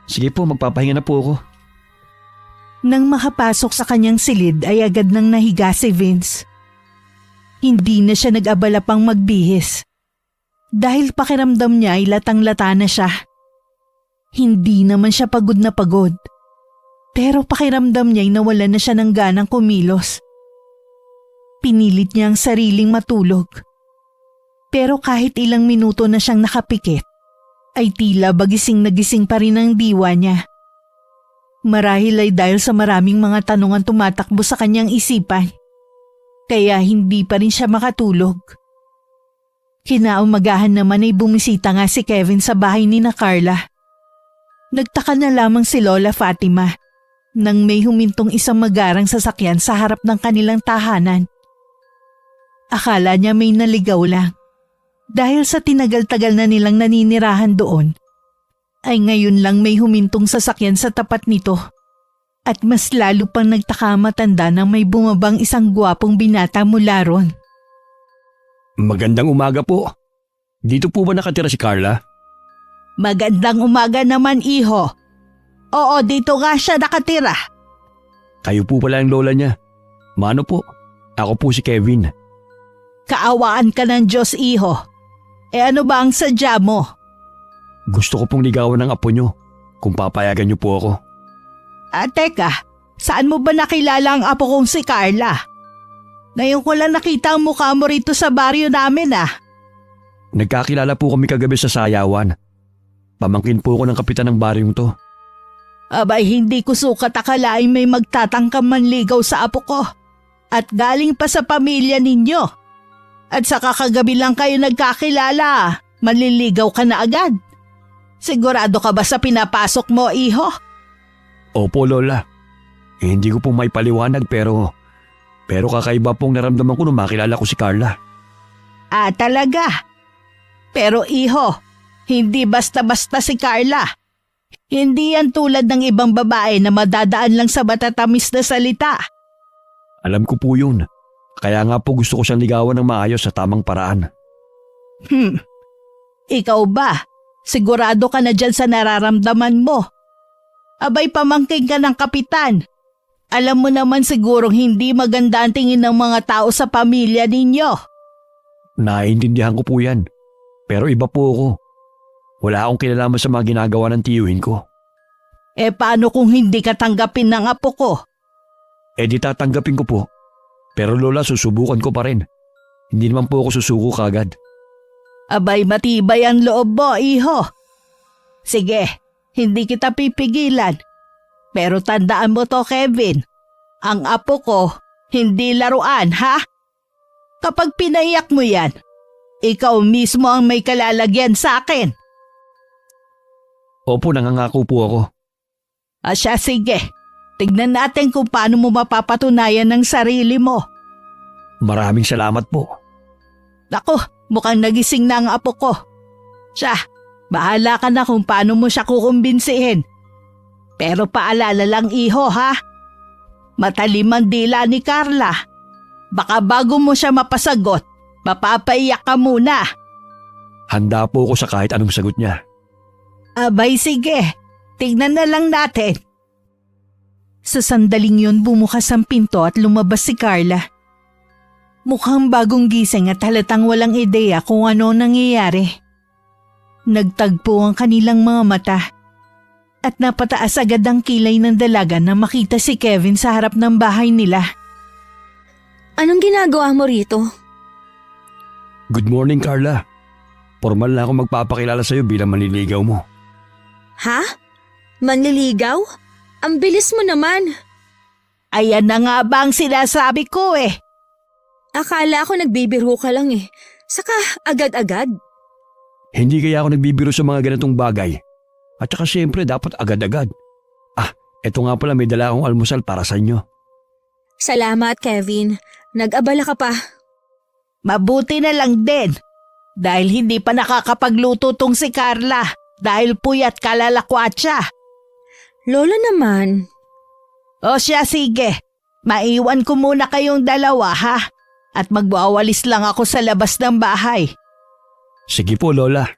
Sige po, magpapahinga na po ako. Nang makapasok sa kanyang silid ay agad nang nahiga si Vince. Hindi na siya nag-abala pang magbihis. Dahil pakiramdam niya ay latang-lata na siya. Hindi naman siya pagod na pagod. Pero pakiramdam niya ay nawalan na siya ng ganang kumilos. Pinilit niya ang sariling matulog. Pero kahit ilang minuto na siyang nakapikit, ay tila bagising na gising pa rin ang diwa niya. Marahil ay dahil sa maraming mga tanong ang tumatakbo sa kanyang isipan. Kaya hindi pa rin siya makatulog. Kinaumagahan naman ay bumisita nga si Kevin sa bahay ni na Carla. Nagtaka na lamang si Lola Fatima nang may humintong isang magarang sasakyan sa harap ng kanilang tahanan. Akala niya may naligaw lang. Dahil sa tinagal-tagal na nilang naninirahan doon, ay ngayon lang may humintong sasakyan sa tapat nito. At mas lalo pang nagtaka matanda nang may bumabang isang gwapong binata mula ron. Magandang umaga po. Dito po ba nakatira si Carla? Magandang umaga naman, iho. Oo, dito nga siya nakatira. Kayo po pala ang lola niya. Mano po? Ako po si Kevin. Kaawaan ka ng Diyos, iho. Ano ba ang sadya mo? Gusto ko pong ligawan ng apo niyo kung papayagan niyo po ako. Teka, saan mo ba nakilala ang apo kong si Carla? Ngayon ko lang nakita ang mukha mo rito sa baryo namin Nagkakilala po kami kagabi sa sayawan. Pamangkin po ako ng kapitan ng baryong to. Abay, hindi ko sukat akalain may magtatangkang manligaw sa apo ko. At galing pa sa pamilya ninyo. At sa kakagabi lang kayo nagkakilala, manliligaw ka na agad. Sigurado ka ba sa pinapasok mo, iho? Opo, lola. Hindi ko pong may paliwanag pero kakaiba pong naramdaman ko nung makilala ko si Carla. Talaga? Pero iho, hindi basta-basta si Carla. Hindi yan tulad ng ibang babae na madadaan lang sa matatamis na salita. Alam ko po yun. Kaya nga po gusto ko siyang ligawan ng maayos sa tamang paraan. Ikaw ba? Sigurado ka na dyan sa nararamdaman mo. Abay, pamangkin ka ng kapitan. Alam mo naman sigurong hindi maganda ang tingin ng mga tao sa pamilya ninyo. Naiintindihan ko po yan. Pero iba po ako. Wala akong kinalaman sa mga ginagawa ng tiyuhin ko. Paano kung hindi ka tanggapin ng apo ko? Di tatanggapin ko po. Pero lola, susubukan ko pa rin. Hindi naman po ako susuko kagad. Abay, matibay ang loob mo, iho. Sige, hindi kita pipigilan. Pero tandaan mo to, Kevin. Ang apo ko, hindi laruan, ha? Kapag pinaiyak mo yan, ikaw mismo ang may kalalagyan sa akin. Opo, nangangako po ako. Siya, sige. Tignan natin kung paano mo mapapatunayan ng sarili mo. Maraming salamat po. Naku, mukhang nagising na ang apo ko. Siya, bahala ka na kung paano mo siya kukumbinsihin. Pero paalala lang, iho, ha? Matalim ang dila ni Carla. Baka bago mo siya mapasagot, mapapaiyak ka muna. Handa po ako sa kahit anong sagot niya. Abay, sige. Tignan na lang natin. Sa sandaling yun, bumukas ang pinto at lumabas si Carla. Mukhang bagong gising at halatang walang ideya kung ano nangyayari. Nagtagpo ang kanilang mga mata at napataas agad ang kilay ng dalaga na makita si Kevin sa harap ng bahay nila. Anong ginagawa mo rito? Good morning, Carla. Formal na ako magpapakilala sa'yo bilang manliligaw mo. Ha? Manliligaw? Ang bilis mo naman. Ayan na nga ba ang sinasabi ko Akala ko nagbibiro ka lang Saka agad-agad. Hindi kaya ako nagbibiro sa mga ganitong bagay. At saka siyempre dapat agad-agad. Eto nga pala, may dala akong almusal para sa inyo. Salamat, Kevin. Nag-abala ka pa. Mabuti na lang din. Dahil hindi pa nakakapagluto tong si Carla. Dahil puyat kalalakwat siya. Lola naman. O siya, sige. Maiwan ko muna kayong dalawa, ha? At magwawalis lang ako sa labas ng bahay. Sige po, Lola.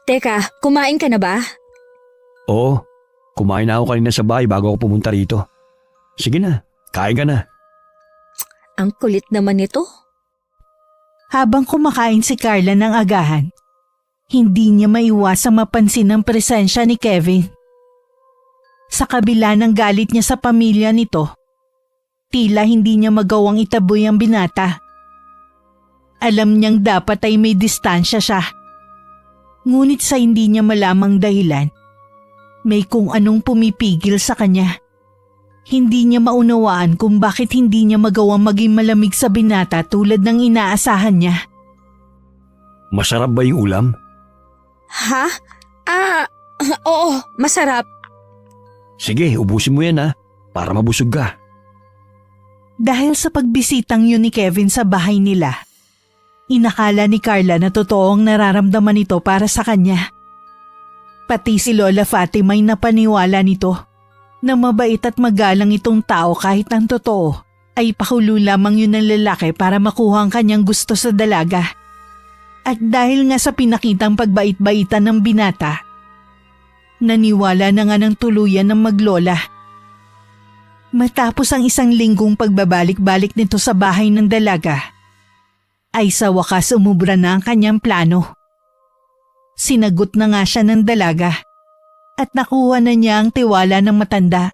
Teka, kumain ka na ba? Oo, kumain na ako kanina sa bahay bago ako pumunta rito. Sige na, kain ka na. Ang kulit naman nito. Habang kumakain si Carla ng agahan, hindi niya maiwasang mapansin ang presensya ni Kevin. Sa kabila ng galit niya sa pamilya nito, tila hindi niya magawang itaboy ang binata. Alam niyang dapat ay may distansya siya. Ngunit sa hindi niya malamang dahilan, may kung anong pumipigil sa kanya. Hindi niya maunawaan kung bakit hindi niya magawang maging malamig sa binata tulad ng inaasahan niya. Masarap ba yung ulam? Ha? Oo, masarap. Sige, ubusin mo yan para mabusog ka. Dahil sa pagbisitang yun ni Kevin sa bahay nila, inakala ni Carla na totoong nararamdaman nito para sa kanya. Pati si Lola Fatima ay napaniwala nito na mabait at magalang itong tao kahit ang totoo ay pakulo lamang yun ng lalaki para makuha ang kanyang gusto sa dalaga. At dahil nga sa pinakitang pagbait-baitan ng binata, naniwala na nga ng tuluyan ng maglola. Matapos ang isang linggong pagbabalik-balik nito sa bahay ng dalaga, ay sa wakas umubra na ang kanyang plano. Sinagot na nga siya ng dalaga at nakuha na niya ang tiwala ng matanda.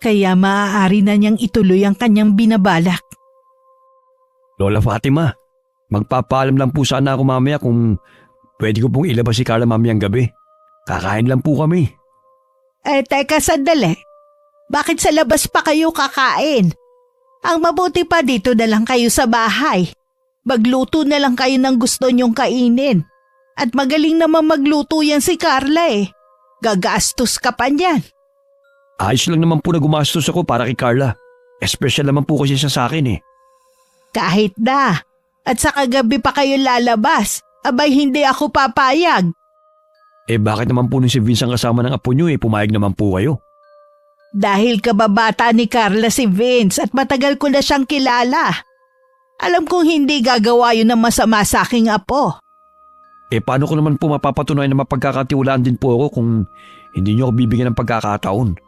Kaya maaari na niyang ituloy ang kanyang binabalak. Lola Fatima, magpapaalam lang po sana ako mamaya kung pwede ko pong ilabas si Carla mamayang gabi. Kakain lang po kami. Teka sandali. Bakit sa labas pa kayo kakain? Ang mabuti pa dito na lang kayo sa bahay. Magluto na lang kayo ng gusto niyong kainin. At magaling naman magluto yan si Carla Gagastos ka pa niyan. Ayos lang naman po na gumastos ako para kay Carla. Espesyal naman po kasi siya sa akin Kahit na. At sa kagabi pa kayo lalabas. Abay hindi ako papayag. Bakit naman po nung si Vince ang kasama ng apo niyo pumayag naman po kayo? Dahil kababata ni Carla si Vince at matagal ko na siyang kilala. Alam kong hindi gagawa yun ng masama sa aking apo. Paano ko naman po mapapatunayan na mapagkakatiwalaan din po ako kung hindi niyo ako bibigyan ng pagkakataon?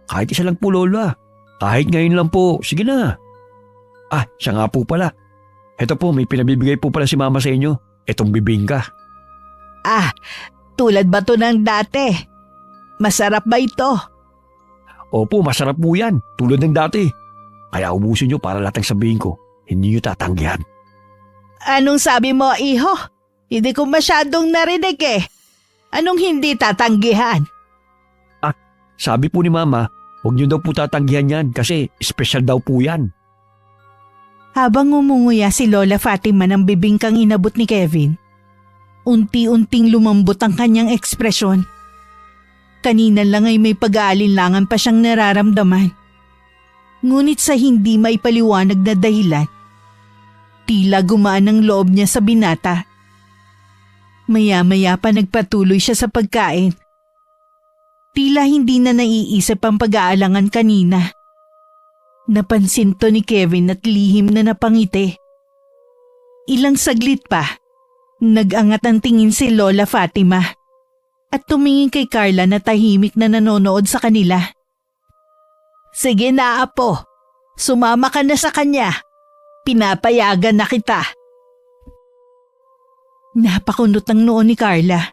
Kahit isa lang po, Lola. Kahit ngayon lang po. Sige na. Siya nga po pala. Ito po, may pinabibigay po pala si Mama sa inyo. Itong bibingka. Tulad ba to ng dati? Masarap ba ito? Opo, masarap po yan. Tulad ng dati. Kaya ubusin niyo para lahat ng sabihin ko. Hindi niyo tatanggihan. Anong sabi mo, iho? Hindi ko masyadong narinig Anong hindi tatanggihan? Sabi po ni Mama, huwag niyo daw po tatanggihan yan kasi espesyal daw po yan. Habang umunguya si Lola Fatima ng bibingkang inabot ni Kevin, unti-unting lumambot ang kanyang ekspresyon. Kanina lang ay may pag-aalinlangan pa siyang nararamdaman. Ngunit sa hindi maipaliwanag na dahilan, tila gumaan ang loob niya sa binata. Maya-maya pa nagpatuloy siya sa pagkain. Tila hindi na naiisip ang pag-aalangan kanina. Napansin to ni Kevin at lihim na napangiti. Ilang saglit pa, nag-angat ang tingin si Lola Fatima at tumingin kay Carla na tahimik na nanonood sa kanila. Sige na apo, sumama ka na sa kanya. Pinapayagan na kita. Napakunot ang noo ni Carla.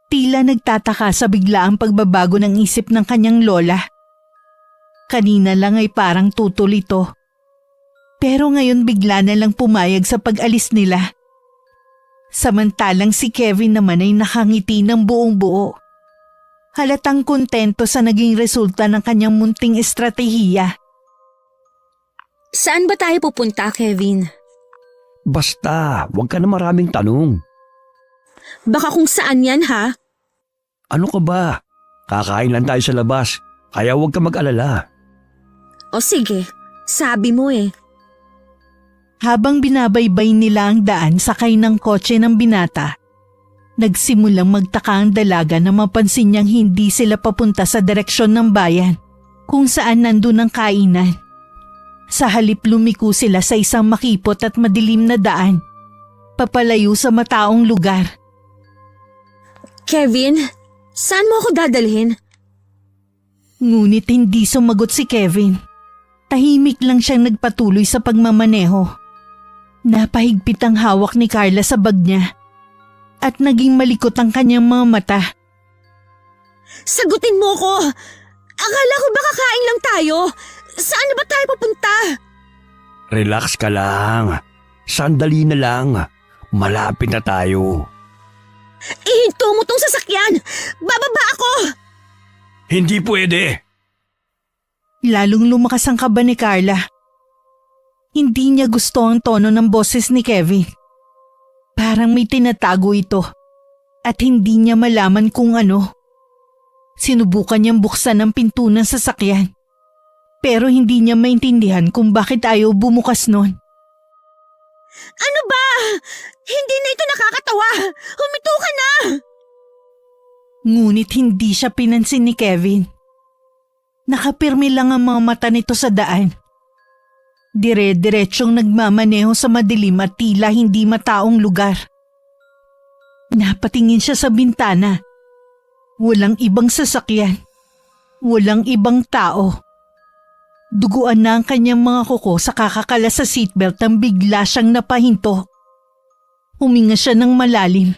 Tila nagtataka sa biglaang pagbabago ng isip ng kanyang lola. Kanina lang ay parang tutol ito. Pero ngayon bigla na lang pumayag sa pag-alis nila. Samantalang si Kevin naman ay nakangiti ng buong buo. Halatang kontento sa naging resulta ng kanyang munting estratehiya. Saan ba tayo pupunta, Kevin? Basta, huwag ka na maraming tanong. Baka kung saan yan, ha? Ano ka ba? Kakain lang tayo sa labas, kaya huwag ka mag-alala. O sige, sabi mo Habang binabaybay nila ang daan sakay ng kotse ng binata, nagsimulang magtaka ang dalaga na mapansin niyang hindi sila papunta sa direksyon ng bayan kung saan nandun ang kainan. Sa halip lumiko sila sa isang makipot at madilim na daan, papalayo sa mataong lugar. Kevin, saan mo ako dadalhin? Ngunit hindi sumagot si Kevin. Tahimik lang siyang nagpatuloy sa pagmamaneho. Napahigpit ang hawak ni Carla sa bag niya at naging malikot ang kanyang mga mata. Sagutin mo ko! Akala ko ba kakain lang tayo? Saan na ba tayo papunta? Relax ka lang. Sandali na lang. Malapit na tayo. Ihinto mo tong sasakyan! Bababa ako! Hindi pwede. Lalong lumakas ang kaba ni Carla. Hindi niya gusto ang tono ng boses ni Kevin. Parang may tinatago ito at hindi niya malaman kung ano. Sinubukan niyang buksan ang pinto ng sasakyan pero hindi niya maintindihan kung bakit ayaw bumukas nun. Ano ba? Hindi na ito nakakatawa! Huminto ka na! Ngunit hindi siya pinansin ni Kevin. Nakapirmi lang ang mga mata nito sa daan. Dire-diretsyong nagmamaneho sa madilim at tila hindi mataong lugar. Napatingin siya sa bintana. Walang ibang sasakyan. Walang ibang tao. Duguan na ang kanyang mga kuko sa kakakalas sa seatbelt nang bigla siyang napahinto. Huminga siya ng malalim.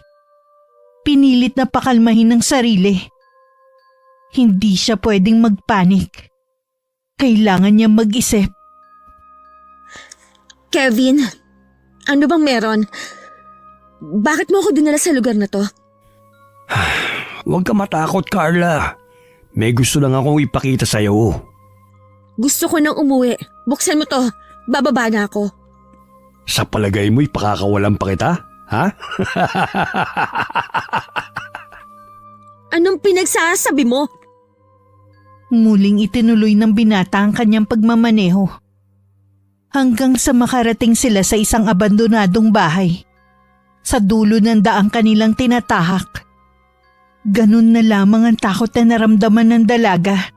Pinilit na pakalmahin ang sarili. Hindi siya pwedeng magpanik. Kailangan niya mag-isip. Kevin, ano bang meron? Bakit mo ako dinala sa lugar na to? Huwag ka matakot, Carla. May gusto lang akong ipakita sa'yo. Gusto ko nang umuwi. Buksan mo to. Bababa na ako. Sa palagay mo'y pakakawalan pa kita? Ha? Anong pinagsasabi mo? Muling itinuloy ng binata ang kanyang pagmamaneho. Hanggang sa makarating sila sa isang abandonadong bahay. Sa dulo ng daang kanilang tinatahak. Ganun na lamang ang takot na naramdaman ng dalaga.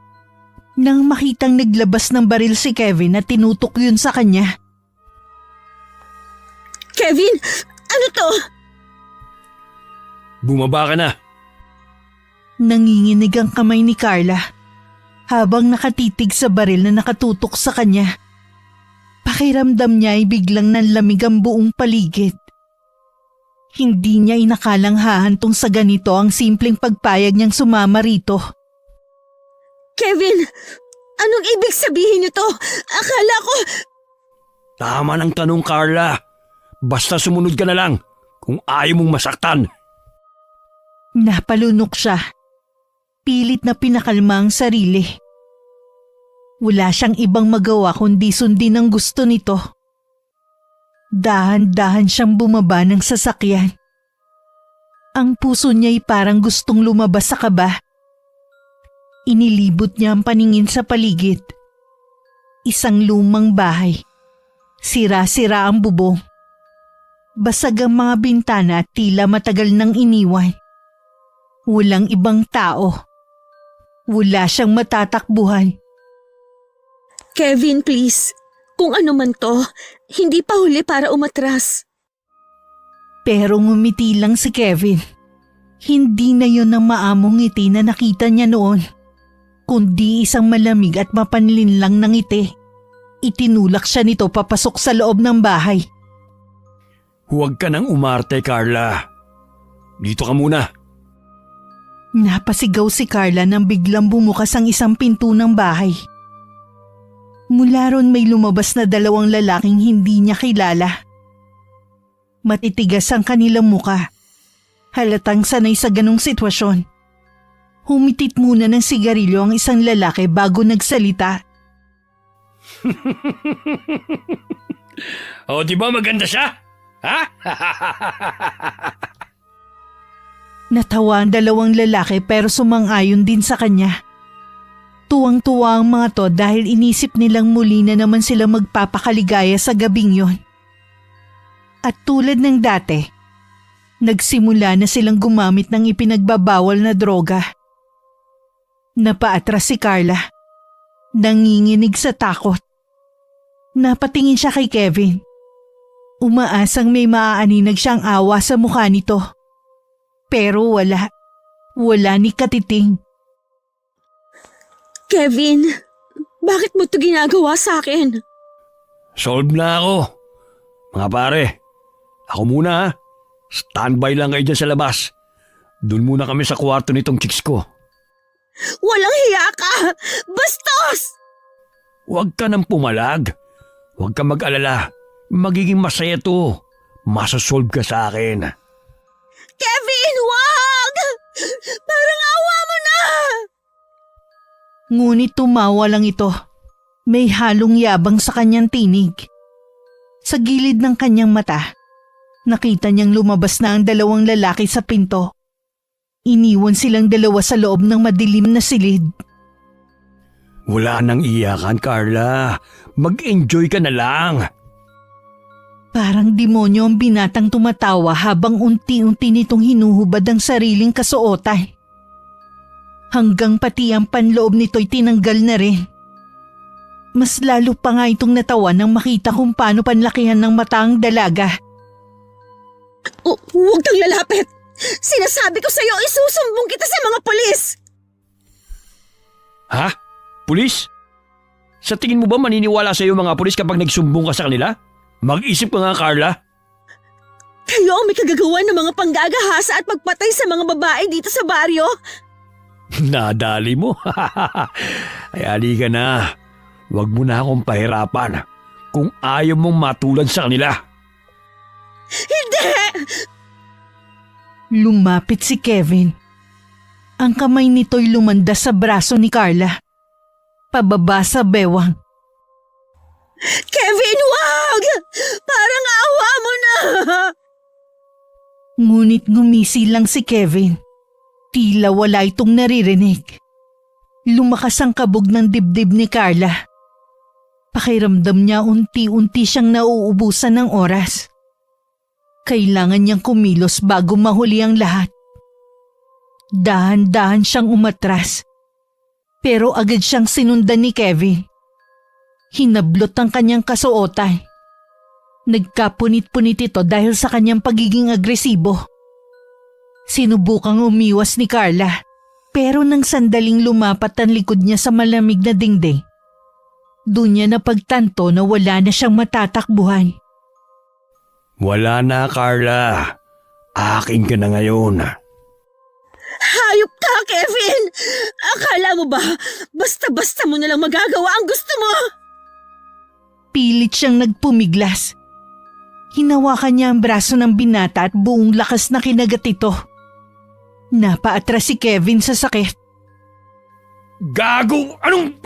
Nang makitang naglabas ng baril si Kevin at tinutok yun sa kanya. Kevin, ano to? Bumaba ka na. Nanginginig ang kamay ni Carla habang nakatitig sa baril na nakatutok sa kanya. Pakiramdam niya ay biglang nanlamig ang buong paligid. Hindi niya inakalang hahantong sa ganito ang simpleng pagpayag niyang sumama rito. Kevin, anong ibig sabihin nito? Akala ko… Tama ng tanong, Carla. Basta sumunod ka na lang kung ayaw mong masaktan. Napalunok siya. Pilit na pinakalma ang sarili. Wala siyang ibang magawa kundi sundin ang gusto nito. Dahan-dahan siyang bumaba ng sasakyan. Ang puso niya'y parang gustong lumabas sa kaba. Inilibot niya ang paningin sa paligid. Isang lumang bahay. Sira-sira ang bubong. Basag ang mga bintana at tila matagal nang iniwan. Walang ibang tao. Wala siyang matatakbuhan. Kevin, please. Kung ano man to, hindi pa huli para umatras. Pero ngumiti lang si Kevin. Hindi na yon ang maamong ngiti na nakita niya noon, kundi isang malamig at mapanlinlang na ngiti. Itinulak siya nito papasok sa loob ng bahay. Huwag ka nang umarte, Carla. Dito ka muna. Napasigaw si Carla nang biglang bumukas ang isang pinto ng bahay. Mula ron may lumabas na dalawang lalaking hindi niya kilala. Matitigas ang kanilang muka. Halatang sanay sa ganong sitwasyon. Humitit muna ng sigarilyo ang isang lalaki bago nagsalita. O, di ba maganda siya? Ha? Natawa ang dalawang lalaki pero sumang-ayon din sa kanya. Tuwang-tuwa ang mga to dahil inisip nilang muli na naman sila magpapakaligaya sa gabing yon. At tulad ng dati, nagsimula na silang gumamit ng ipinagbabawal na droga. Napaatras si Carla. Nanginginig sa takot. Napatingin siya kay Kevin. Umaasang may maaaninag siyang awa sa mukha nito. Pero wala. Wala ni katiting. Kevin, bakit mo ito ginagawa sa akin? Solve na ako. Mga pare, ako muna ha. Standby lang kayo dyan sa labas. Doon muna kami sa kwarto nitong chicks ko. Walang hiya ka! Bastos! Huwag ka nang pumalag. Huwag ka mag-alala. Magiging masaya to. Masasolve ka sa akin. Kevin, wag! Parang awa mo na! Ngunit tumawa lang ito. May halong yabang sa kanyang tinig. Sa gilid ng kanyang mata, nakita niyang lumabas na ang dalawang lalaki sa pinto. Iniwan silang dalawa sa loob ng madilim na silid. Wala nang iyakan, Carla. Mag-enjoy ka na lang. Parang demonyo ang binatang tumatawa habang unti-unti nitong hinuhubad ang sariling kasuotay. Hanggang pati ang panloob nito'y tinanggal na rin. Mas lalo pa nga itong natawa nang makita kung paano panlakihan ng mata ang dalaga. Huwag kang lalapit! Sinasabi ko sa'yo, isusumbong kita sa mga polis! Ha? Pulis? Sa tingin mo ba maniniwala sa'yo mga pulis kapag nagsumbong ka sa kanila? Mag-isip ka nga, Carla. Kayo ang may kagagawa ng mga panggagahasa at pagpatay sa mga babae dito sa baryo? Nadali mo. Ay, halika na. Huwag mo na akong pahirapan kung ayaw mong matulad sa kanila. Hindi! Lumapit si Kevin. Ang kamay nito'y lumandas sa braso ni Carla. Pababa sa bewang. Kevin, wag! Parang awa mo na! Ngunit ngumisi lang si Kevin. Tila wala itong naririnig. Lumakas ang kabog ng dibdib ni Carla. Pakiramdam niya unti-unti siyang nauubusan ng oras. Kailangan niyang kumilos bago mahuli ang lahat. Dahan-dahan siyang umatras. Pero agad siyang sinundan ni Kevin. Hinablot ang kanyang kasuotay. Nagkapunit-punit ito dahil sa kanyang pagiging agresibo. Sinubukang umiwas ni Carla, pero nang sandaling lumapat ang likod niya sa malamig na dingding, doon niya napagtanto na wala na siyang matatakbuhan. Wala na, Carla. Akin ka na ngayon. Hayop ka, Kevin! Akala mo ba, basta-basta mo nalang magagawa ang gusto mo? Pilit siyang nagpumiglas. Hinawakan niya ang braso ng binata at buong lakas na kinagat ito. Napaatras si Kevin sa sakit. Gago! Anong...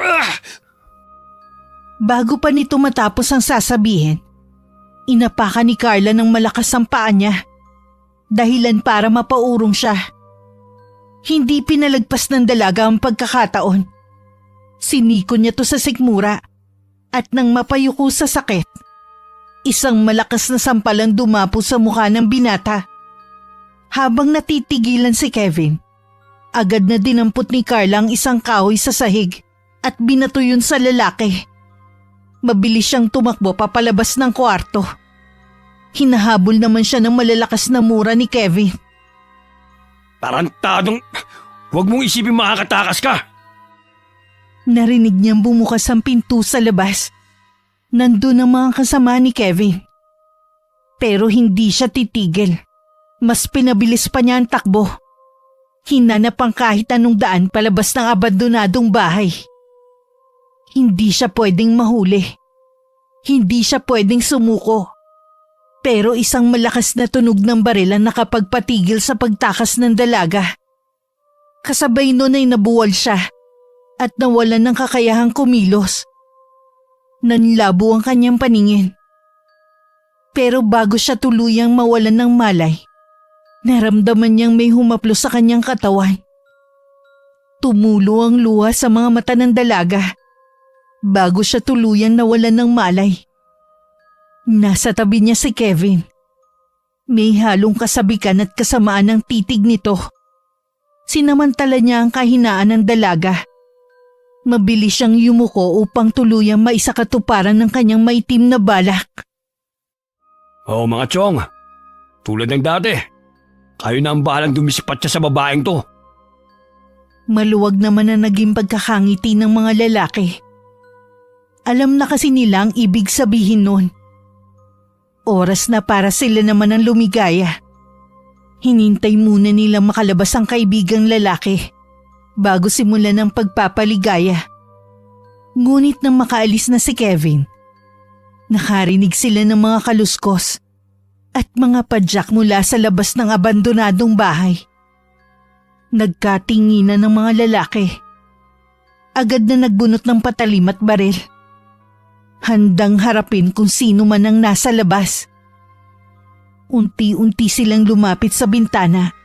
Bago pa nito matapos ang sasabihin, inapakan ni Carla ng malakas ang paa niya. Dahilan para mapaurong siya. Hindi pinalagpas ng dalaga ang pagkakataon. Siniko niya to sa sikmura at nang mapayuko sa sakit, isang malakas na sampalan dumapo sa mukha ng binata. Habang natitigilan si Kevin, agad na dinampot ni Carla ang isang kahoy sa sahig at binato yun sa lalaki. Mabilis siyang tumakbo papalabas ng kwarto. Hinahabol naman siya ng malalakas na mura ni Kevin. Tarantadong... Huwag mong isipin makakatakas ka! Narinig niyang bumukas ang pinto sa labas. Nandun ang mga kasama ni Kevin. Pero hindi siya titigil. Mas pinabilis pa niya ang takbo. Hinanap ang kahit anong daan palabas ng abandonadong bahay. Hindi siya pwedeng mahuli. Hindi siya pwedeng sumuko. Pero isang malakas na tunog ng baril ang nakapagpatigil sa pagtakas ng dalaga. Kasabay nun ay nabuwal siya at nawalan ng kakayahang kumilos. Nanlabo ang kanyang paningin. Pero bago siya tuluyang mawalan ng malay, naramdaman niyang may humaplo sa kanyang katawan. Tumulo ang luha sa mga mata ng dalaga bago siya tuluyang nawalan ng malay. Nasa tabi niya si Kevin. May halong kasabikan at kasamaan ng titig nito. Sinamantala niya ang kahinaan ng dalaga. Mabilis siyang yumuko upang tuluyang maisakatuparan ng kanyang maitim na balak. Oo mga chong, tulad ng dati, kayo na ang bahalang dumisipat siya sa babaeng to. Maluwag naman ang naging pagkakangiti ng mga lalaki. Alam na kasi nila ang ibig sabihin nun. Oras na para sila naman ang lumigaya. Hinintay muna nilang makalabas ang kaibigang lalaki bago simulan ang pagpapaligaya. Ngunit nang makaalis na si Kevin, nakarinig sila ng mga kaluskos at mga padyak mula sa labas ng abandonadong bahay. Nagkatinginan ng mga lalaki. Agad na nagbunot ng patalim at baril. Handang harapin kung sino man ang nasa labas. Unti-unti silang lumapit sa bintana.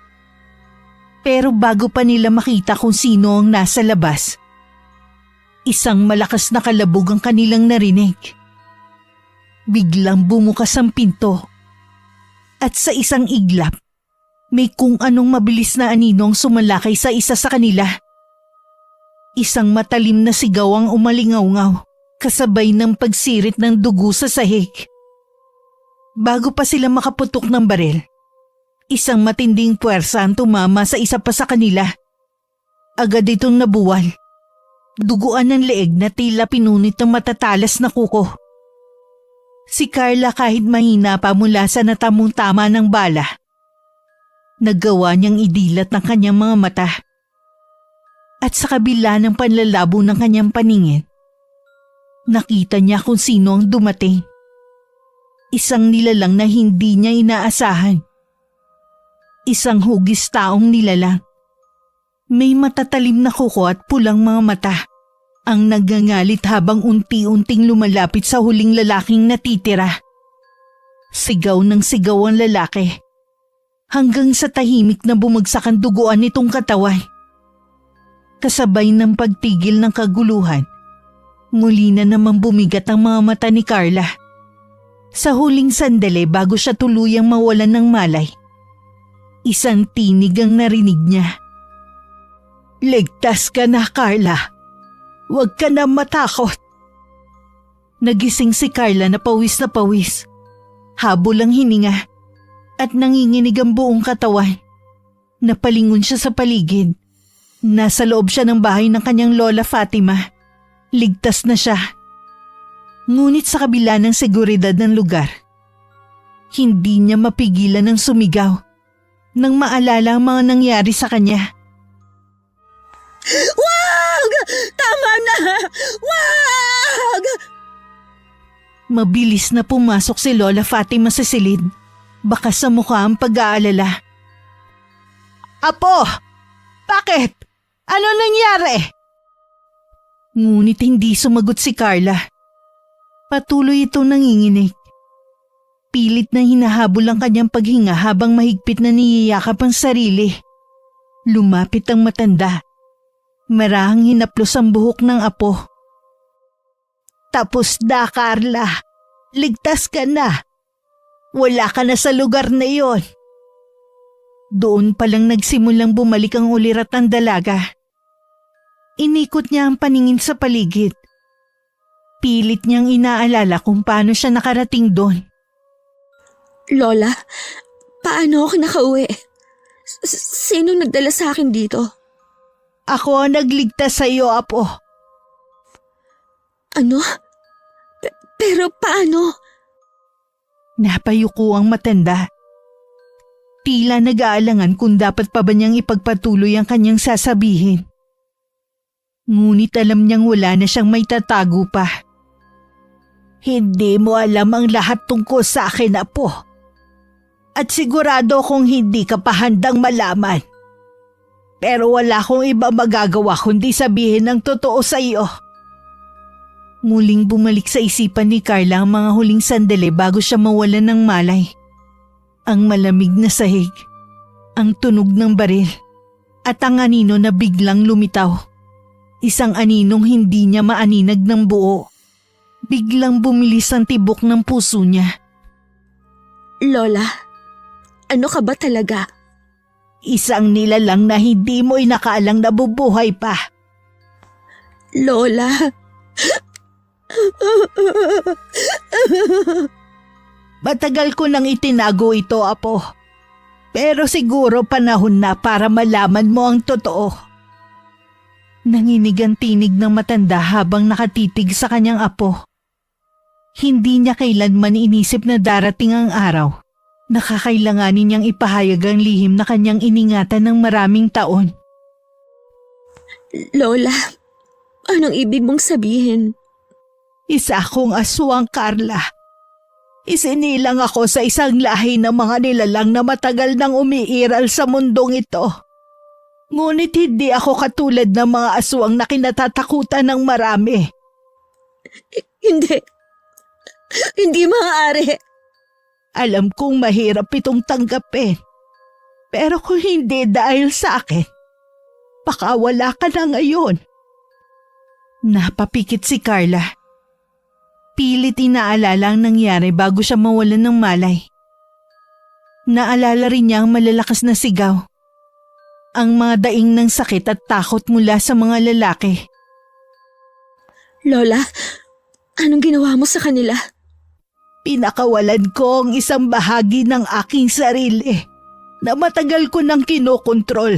Pero bago pa nila makita kung sino ang nasa labas, isang malakas na kalabog ang kanilang narinig. Biglang bumukas ang pinto. At sa isang iglap, may kung anong mabilis na anino ang sumalakay sa isa sa kanila. Isang matalim na sigaw ang umalingaw-ngaw, kasabay ng pagsirit ng dugo sa sahig. Bago pa sila makaputok ng baril, isang matinding puwersa ang tumama sa isa pa sa kanila. Agad itong nabuwal. Duguan ng leeg na tila pinunit ng matatalas na kuko. Si Carla kahit mahina pa mula sa natamong tama ng bala, naggawa niyang idilat ng kanyang mga mata. At sa kabila ng panlalabo ng kanyang paningin, nakita niya kung sino ang dumating. Isang nilalang na hindi niya inaasahan. Isang hugis taong nilalang. May matatalim na kuko at pulang mga mata. Ang nagangalit habang unti-unting lumalapit sa huling lalaking natitira. Sigaw ng sigaw ang lalaki. Hanggang sa tahimik na bumagsak ang duguan nitong katawan. Kasabay ng pagtigil ng kaguluhan, muli na namang bumigat ang mga mata ni Carla. Sa huling sandali bago siya tuluyang mawalan ng malay, isang tinig ang narinig niya. "Ligtas ka na, Carla. Huwag ka na matakot." Nagising si Carla na pawis, habol ang hininga at nanginginig ang buong katawan. Napalingon siya sa paligid. Nasa loob siya ng bahay ng kanyang lola Fatima. Ligtas na siya. Ngunit sa kabila ng seguridad ng lugar, hindi niya mapigilan ng sumigaw nang maalala ang mga nangyari sa kanya. Wag! Tama na! Wag! Mabilis na pumasok si Lola Fatima sa silid. Baka sa mukha ang pag-aalala. "Apo! Bakit? Ano nangyari?" Ngunit hindi sumagot si Carla. Patuloy itong nanginginig. Pilit na hinahabol ang kanyang paghinga habang mahigpit na niyayakap ang sarili. Lumapit ang matanda. Marahang hinaplos ang buhok ng apo. "Tapos na, Carla. Ligtas ka na. Wala ka na sa lugar na iyon." Doon palang nagsimulang bumalik ang ulirat ng dalaga. Inikot niya ang paningin sa paligid. Pilit niyang inaalala kung paano siya nakarating doon. Lola, paano ako nakauwi? Sino nagdala sa akin dito? "Ako ang nagligtas sa iyo, Apo." Ano? Pero paano? Napayuko ang matanda. Tila nag-aalangan kung dapat pa ba niyang ipagpatuloy ang kanyang sasabihin. Ngunit alam niyang wala na siyang may tatago pa. "Hindi mo alam ang lahat tungkol sa akin, Apo. At sigurado kung hindi ka pa handang malaman. Pero wala akong iba magagawa kundi sabihin ang totoo sa iyo." Muling bumalik sa isipan ni Carla ang mga huling sandali bago siya mawalan ng malay. Ang malamig na sahig, ang tunog ng baril, at ang anino na biglang lumitaw. Isang aninong hindi niya maaninag ng buo. Biglang bumilis ang tibok ng puso niya. Lola, ano ka ba talaga? Isang nilalang na hindi mo inakaalang nabubuhay pa. Lola. Matagal ko nang itinago ito, Apo. Pero siguro panahon na para malaman mo ang totoo. Nanginig ang tinig ng matanda habang nakatitig sa kanyang apo. Hindi niya kailanman inisip na darating ang araw na kakailanganin niyang ipahayag ang lihim na kanyang iningatan ng maraming taon. Lola, anong ibig mong sabihin? Isa akong aswang, Carla. Isinilang ako sa isang lahi ng mga nilalang na matagal nang umiiral sa mundong ito. Ngunit hindi ako katulad ng mga aswang na kinatatakutan ng marami. Hindi. Hindi maaari. Alam kong mahirap itong tanggapin. Pero kung hindi dahil sa akin, baka wala ka na ngayon. Napapikit si Carla. Pilit inaalala ang nangyari bago siya mawalan ng malay. Naalala rin niya ang malalakas na sigaw. Ang mga daing ng sakit at takot mula sa mga lalaki. Lola, anong ginawa mo sa kanila? Pinakawalan ko ang isang bahagi ng aking sarili na matagal ko nang kinokontrol.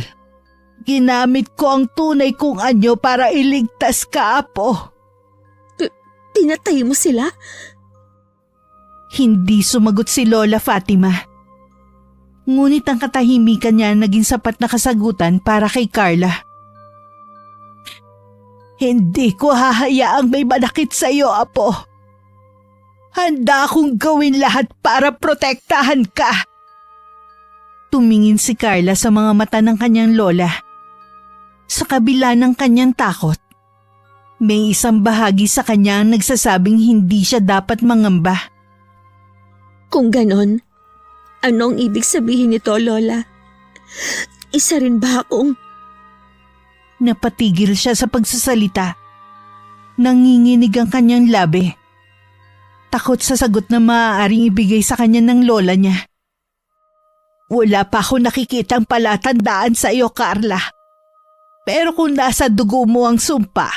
Ginamit ko ang tunay kong anyo para iligtas ka, Apo. Pinatay mo sila? Hindi sumagot si Lola Fatima. Ngunit ang katahimikan niya naging sapat na kasagutan para kay Carla. Hindi ko hahayaang may manakit sa iyo, Apo. Handa akong gawin lahat para protektahan ka. Tumingin si Carla sa mga mata ng kanyang lola. Sa kabila ng kanyang takot, may isang bahagi sa kanya ang nagsasabing hindi siya dapat mangamba. Kung ganon, anong ibig sabihin nito, Lola? Isa rin ba akong... Napatigil siya sa pagsasalita. Nanginginig ang kanyang labi. Takot sa sagot na maaaring ibigay sa kanya ng lola niya. Wala pa ako nakikitang palatandaan sa iyo, Carla. Pero kung nasa dugo mo ang sumpa,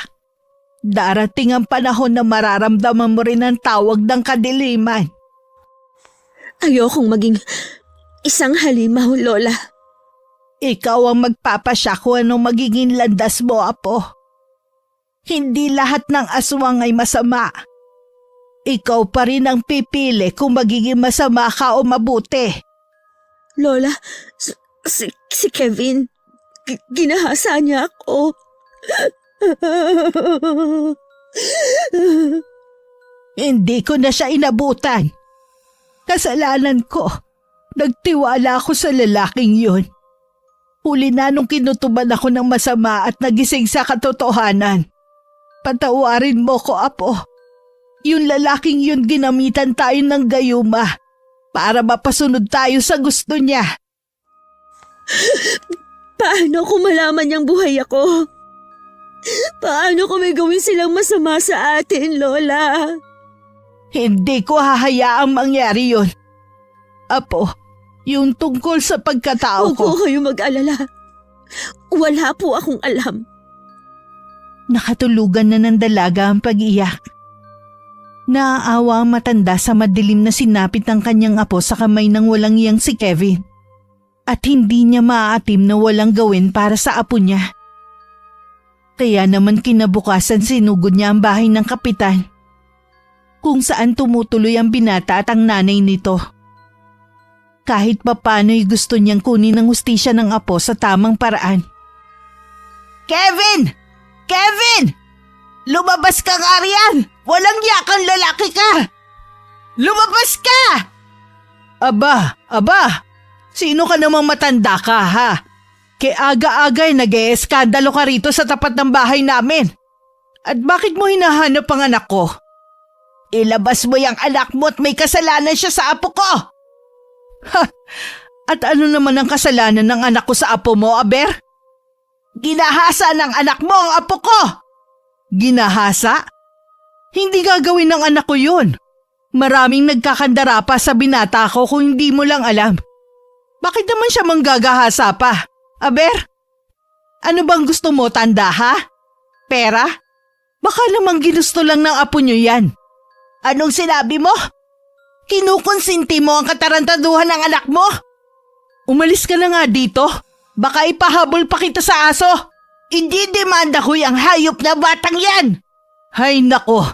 darating ang panahon na mararamdaman mo rin ang tawag ng kadiliman. Ayokong maging isang halimaw, Lola. Ikaw ang magpapasya kung anong magiging landas mo, Apo. Hindi lahat ng aswang ay masama. Ikaw pa rin ang pipili kung magiging masama ka o mabuti. Lola, si Kevin, ginahasa niya ako. Hindi ko na siya inabutan. Kasalanan ko. Nagtiwala ako sa lalaking yun. Huli na nung kinutuban ako ng masama at nagising sa katotohanan. Patawarin mo ko, Apo. Yung lalaking yun ginamitan tayo ng gayuma para mapasunod tayo sa gusto niya. Paano kung malaman niyang buhay ako? Paano kung may gawin silang masama sa atin, Lola? Hindi ko hahayaang mangyari yun. Apo, yung tungkol sa pagkatao Huwag ko. po kayo mag-alala. Wala po akong alam. Nakatulugan na ng dalaga ang pag-iyak. Naaawa ang matanda sa madilim na sinapit ng kanyang apo sa kamay ng walang iyang si Kevin. At hindi niya maaatim na walang gawin para sa apo niya. Kaya naman kinabukasan sinugod niya ang bahay ng kapitan, kung saan tumutuloy ang binata at ang nanay nito. Kahit papano'y gusto niyang kunin ang hustisya ng apo sa tamang paraan. Kevin! Kevin! Lumabas ka nga riyan! Walang yakang lalaki ka! Lumabas ka! Aba! Sino ka namang matanda ka, ha? Kaya aga-agay nag-e-eskandalo ka rito sa tapat ng bahay namin. At bakit mo hinahanap ang anak ko? Ilabas mo yung anak mo at may kasalanan siya sa apo ko! Ha! At ano naman ang kasalanan ng anak ko sa apo mo, Aber? Ginahasa ng anak mo ang apo ko! Ginahasa? Hindi gagawin ng anak ko yun. Maraming nagkakandara pa sa binata ko kung hindi mo lang alam. Bakit naman siya manggagahasa pa? Aber? Ano bang gusto mo, tanda ha? Pera? Baka namang ginusto lang ng apo niyo yan. Anong sinabi mo? Kinukonsinti mo ang katarantaduhan ng anak mo? Umalis ka na nga dito. Baka ipahabol pa kita sa aso. Hindi demanda ko yung hayop na batang yan. Hay nako,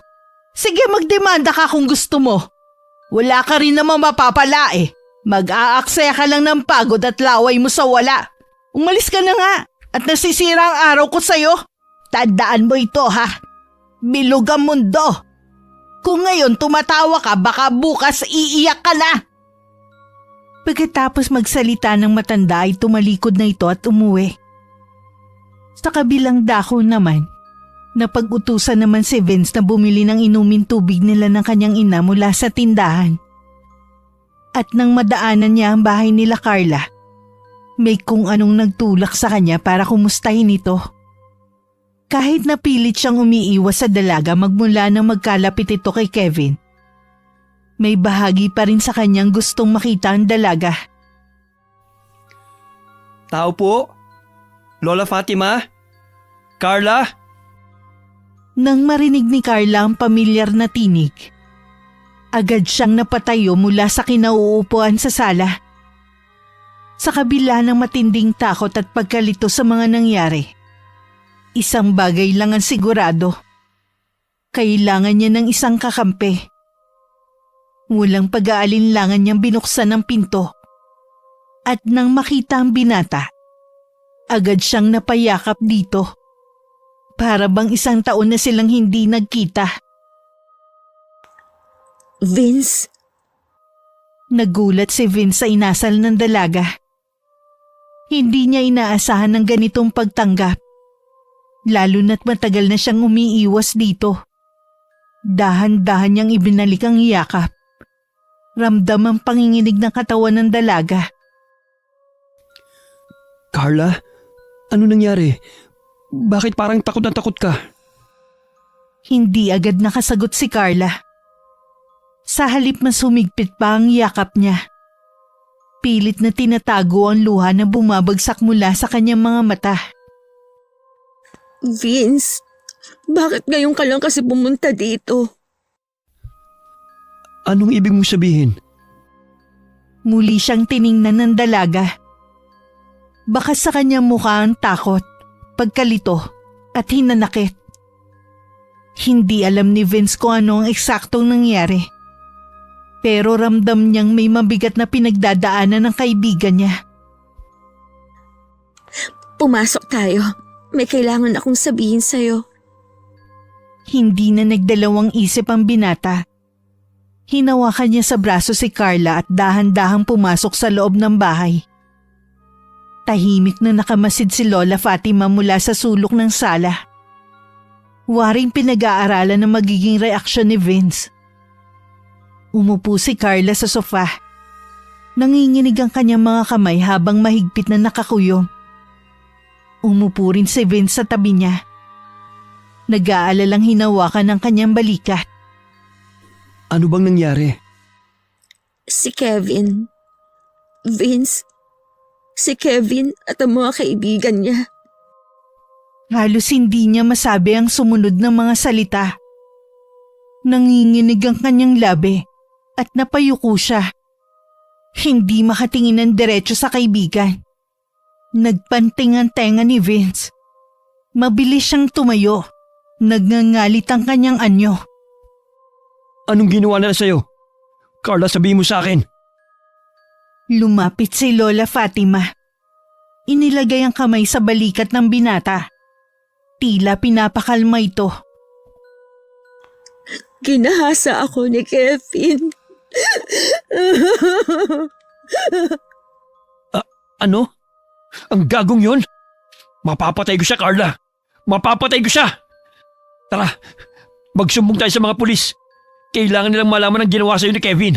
Sige, magdemanda ka kung gusto mo. Wala ka rin naman mapapala eh. Mag-aaksaya ka lang ng pagod at laway mo sa wala. Umalis ka na nga at nasisira ang araw ko sa'yo. Tandaan mo ito ha. Bilog ang mundo. Kung ngayon tumatawa ka, baka bukas iiyak ka na. Pagkatapos magsalita ng matanda ay tumalikod na ito at umuwi. Sa kabilang dako naman, napag-utusan naman si Vince na bumili ng inumin tubig nila ng kanyang ina mula sa tindahan. At nang madaanan niya ang bahay nila Carla, may kung anong nagtulak sa kanya para kumustahin ito. Kahit napilit siyang umiiwas sa dalaga magmula nang magkalapit ito kay Kevin, may bahagi pa rin sa kanyang gustong makita ang dalaga. Tao po? Lola Fatima? Carla? Nang marinig ni Carla ang pamilyar na tinig, agad siyang napatayo mula sa kinauupuan sa sala. Sa kabila ng matinding takot at pagkalito sa mga nangyari, isang bagay lang ang sigurado. Kailangan niya ng isang kakampi. Walang pag-aalinlangan niyang binuksan ang pinto. At nang makita ang binata, agad siyang napayakap dito. Para bang isang taon na silang hindi nagkita. Vince, Nagulat si Vince sa inasal ng dalaga. Hindi niya inaasahan ng ganitong pagtanggap. Lalo na't matagal na siyang umiiwas dito. Dahan-dahan niyang ibinalik ang yakap. Ramdam ang panginginig ng katawan ng dalaga. Carla? Ano nangyari? Bakit parang takot na takot ka? Hindi agad nakasagot si Carla. Sa halip mas humigpit pa ang yakap niya. Pilit na tinatago ang luha na bumabagsak mula sa kanyang mga mata. Vince, bakit ngayon ka lang kasi pumunta dito? Anong ibig mong sabihin? Muli siyang tiningnan ng dalaga. Baka sa kanyang mukha ang takot, pagkalito at hinanakit. Hindi alam ni Vince kung ano ang eksaktong nangyari. Pero ramdam niyang may mabigat na pinagdadaanan ng kaibigan niya. Pumasok tayo. May kailangan akong sabihin sa'yo. Hindi na nagdalawang isip ang binata. Hinawakan niya sa braso si Carla at dahan-dahang pumasok sa loob ng bahay. Tahimik na nakamasid si Lola Fatima mula sa sulok ng sala. Waring pinag-aaralan ng magiging reaksyon ni Vince. Umupo si Carla sa sofa. Nanginginig ang kanyang mga kamay habang mahigpit na nakakuyom. Umupo rin si Vince sa tabi niya. Nag-aalalang hinawakan ang kanyang balikat. Ano bang nangyari? Si Kevin. Vince. Si Kevin at ang mga kaibigan niya. Halos hindi niya masabi ang sumunod na mga salita. Nanginginig ang kanyang labi at napayuko siya. Hindi makatingin ng diretso sa kaibigan. Nagpanting ang tenga ni Vince. Mabilis siyang tumayo. Nagngangalit ang kanyang anyo. Anong ginawa nila sa'yo? Carla, sabihin mo sa akin. Lumapit si Lola Fatima. Inilagay ang kamay sa balikat ng binata. Tila pinapakalma ito. Ginahasa ako ni Kevin. Ano? Ang gagong yon? Mapapatay ko siya, Carla. Mapapatay ko siya. Tara, magsumbong tayo sa mga pulis. Kailangan nilang malaman ang ginawa sa'yo ni Kevin.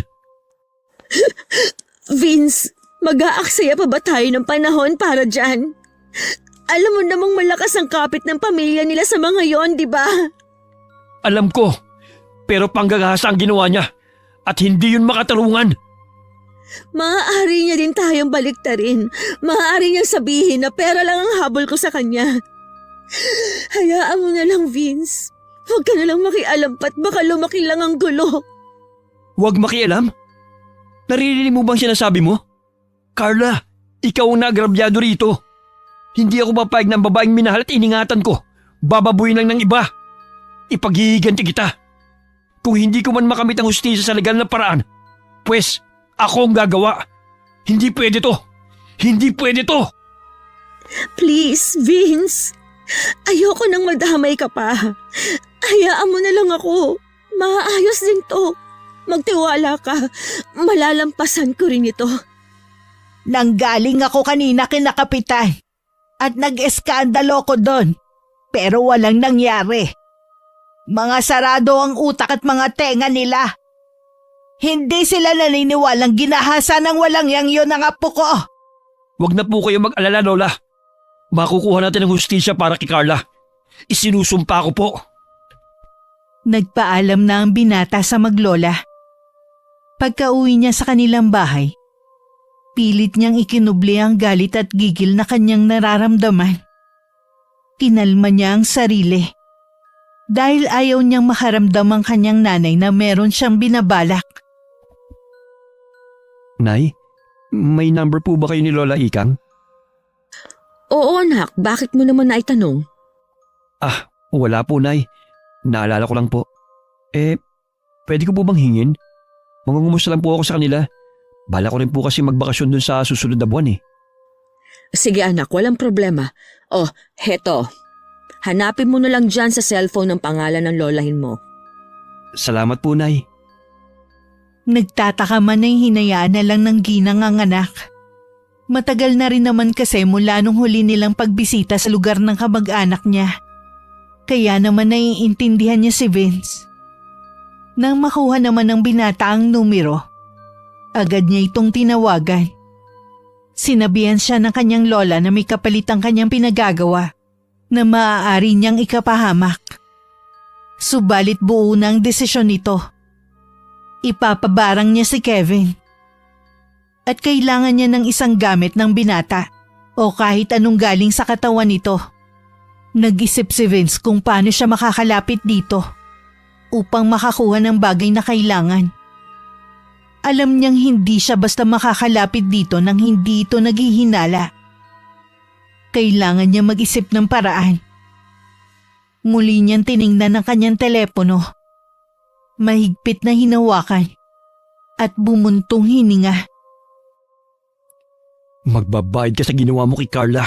Vince, mag-aaksaya pa ba tayo ng panahon para dyan? Alam mo namang malakas ang kapit ng pamilya nila sa mga yon, di ba? Alam ko, pero panggagahasa ang ginawa niya at hindi yun makatarungan. Maaari niya din tayong baliktarin. Maaari niyang sabihin na pera lang ang habol ko sa kanya. Hayaan mo na lang, Vince. Huwag ka na lang makialam pat baka lumaki lang ang gulo. Huwag makialam? Naririnig mo bang sinasabi mo? Carla, ikaw ang nagrabyado rito. Hindi ako papayag ng babaeng minahal at iningatan ko. Bababuin lang ng iba. Ipaghihiganti kita. Kung hindi ko man makamit ang hustisya sa legal na paraan, pues ako ang gagawa. Hindi pwede to. Hindi pwede to. Please, Vince. Ayoko nang madamay ka pa. Hayaan mo na lang ako. Maayos din to. Magtiwala ka. Malalampasan ko rin ito. Nanggaling ako kanina kina Kapitan at nag-eskandalo ko doon. Pero walang nangyari. Mga sarado ang utak at mga tenga nila. Hindi sila naniniwalang ginahasa ng walang yang yun ang apo ko. Huwag na po kayo mag-alala, Lola. Makukuha natin ang hustisya para kay Carla. Isinusumpa ko po. Nagpaalam na ang binata sa maglola. Pagka-uwi niya sa kanilang bahay, pilit niyang ikinubli ang galit at gigil na kanyang nararamdaman. Kinalma niya ang sarili. Dahil ayaw niyang makaramdam ang kanyang nanay na meron siyang binabalak. Nay, may number po ba kayo ni Lola Ikang? Oo anak, bakit mo naman naitanong? Ah, wala po, Nay. Naalala ko lang po. Pwede ko po bang hingin? Mangungumusta lang po ako sa kanila. Bala ko rin po kasi magbakasyon dun sa susunod na buwan eh. Sige anak, walang problema. Oh, heto. Hanapin mo na lang dyan sa cellphone ng pangalan ng lolahin mo. Salamat po, Nay. Nagtataka man ay hinayaan na lang ng ginang ang anak. Matagal na rin naman kasi mula nung huli nilang pagbisita sa lugar ng kamag-anak niya. Kaya naman naiintindihan niya si Vince. Nang makuha naman ng binata ang numero, agad niya itong tinawagan. Sinabihan siya ng kanyang lola na may kapalit ang kanyang pinagagawa na maaari niyang ikapahamak. Subalit buo na ang desisyon nito. Ipapabarang niya si Kevin. At kailangan niya ng isang gamit ng binata o kahit anong galing sa katawan nito. Nag-isip si Vince kung paano siya makakalapit dito upang makakuha ng bagay na kailangan. Alam niyang hindi siya basta makakalapit dito nang hindi ito naghihinala. Kailangan niya mag-isip ng paraan. Muli niyang tiningnan ang kanyang telepono. Mahigpit na hinawakan at bumuntong hininga. Magbabayad ka sa ginawa mo kay Carla.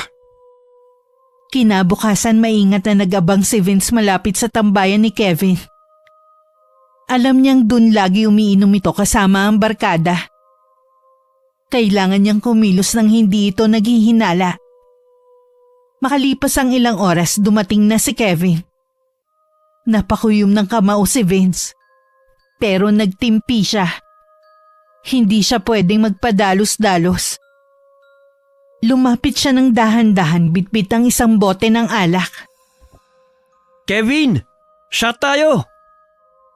Kinabukasan maingat na nag-abang si Vince malapit sa tambayan ni Kevin. Alam niyang dun lagi umiinom ito kasama ang barkada. Kailangan niyang kumilos nang hindi ito naghihinala. Makalipas ang ilang oras dumating na si Kevin. Napakuyom ng kamao si Vince. Pero nagtimpi siya. Hindi siya pwedeng magpadalos-dalos. Lumapit siya ng dahan-dahan bitbit ang isang bote ng alak. Kevin! Shot tayo!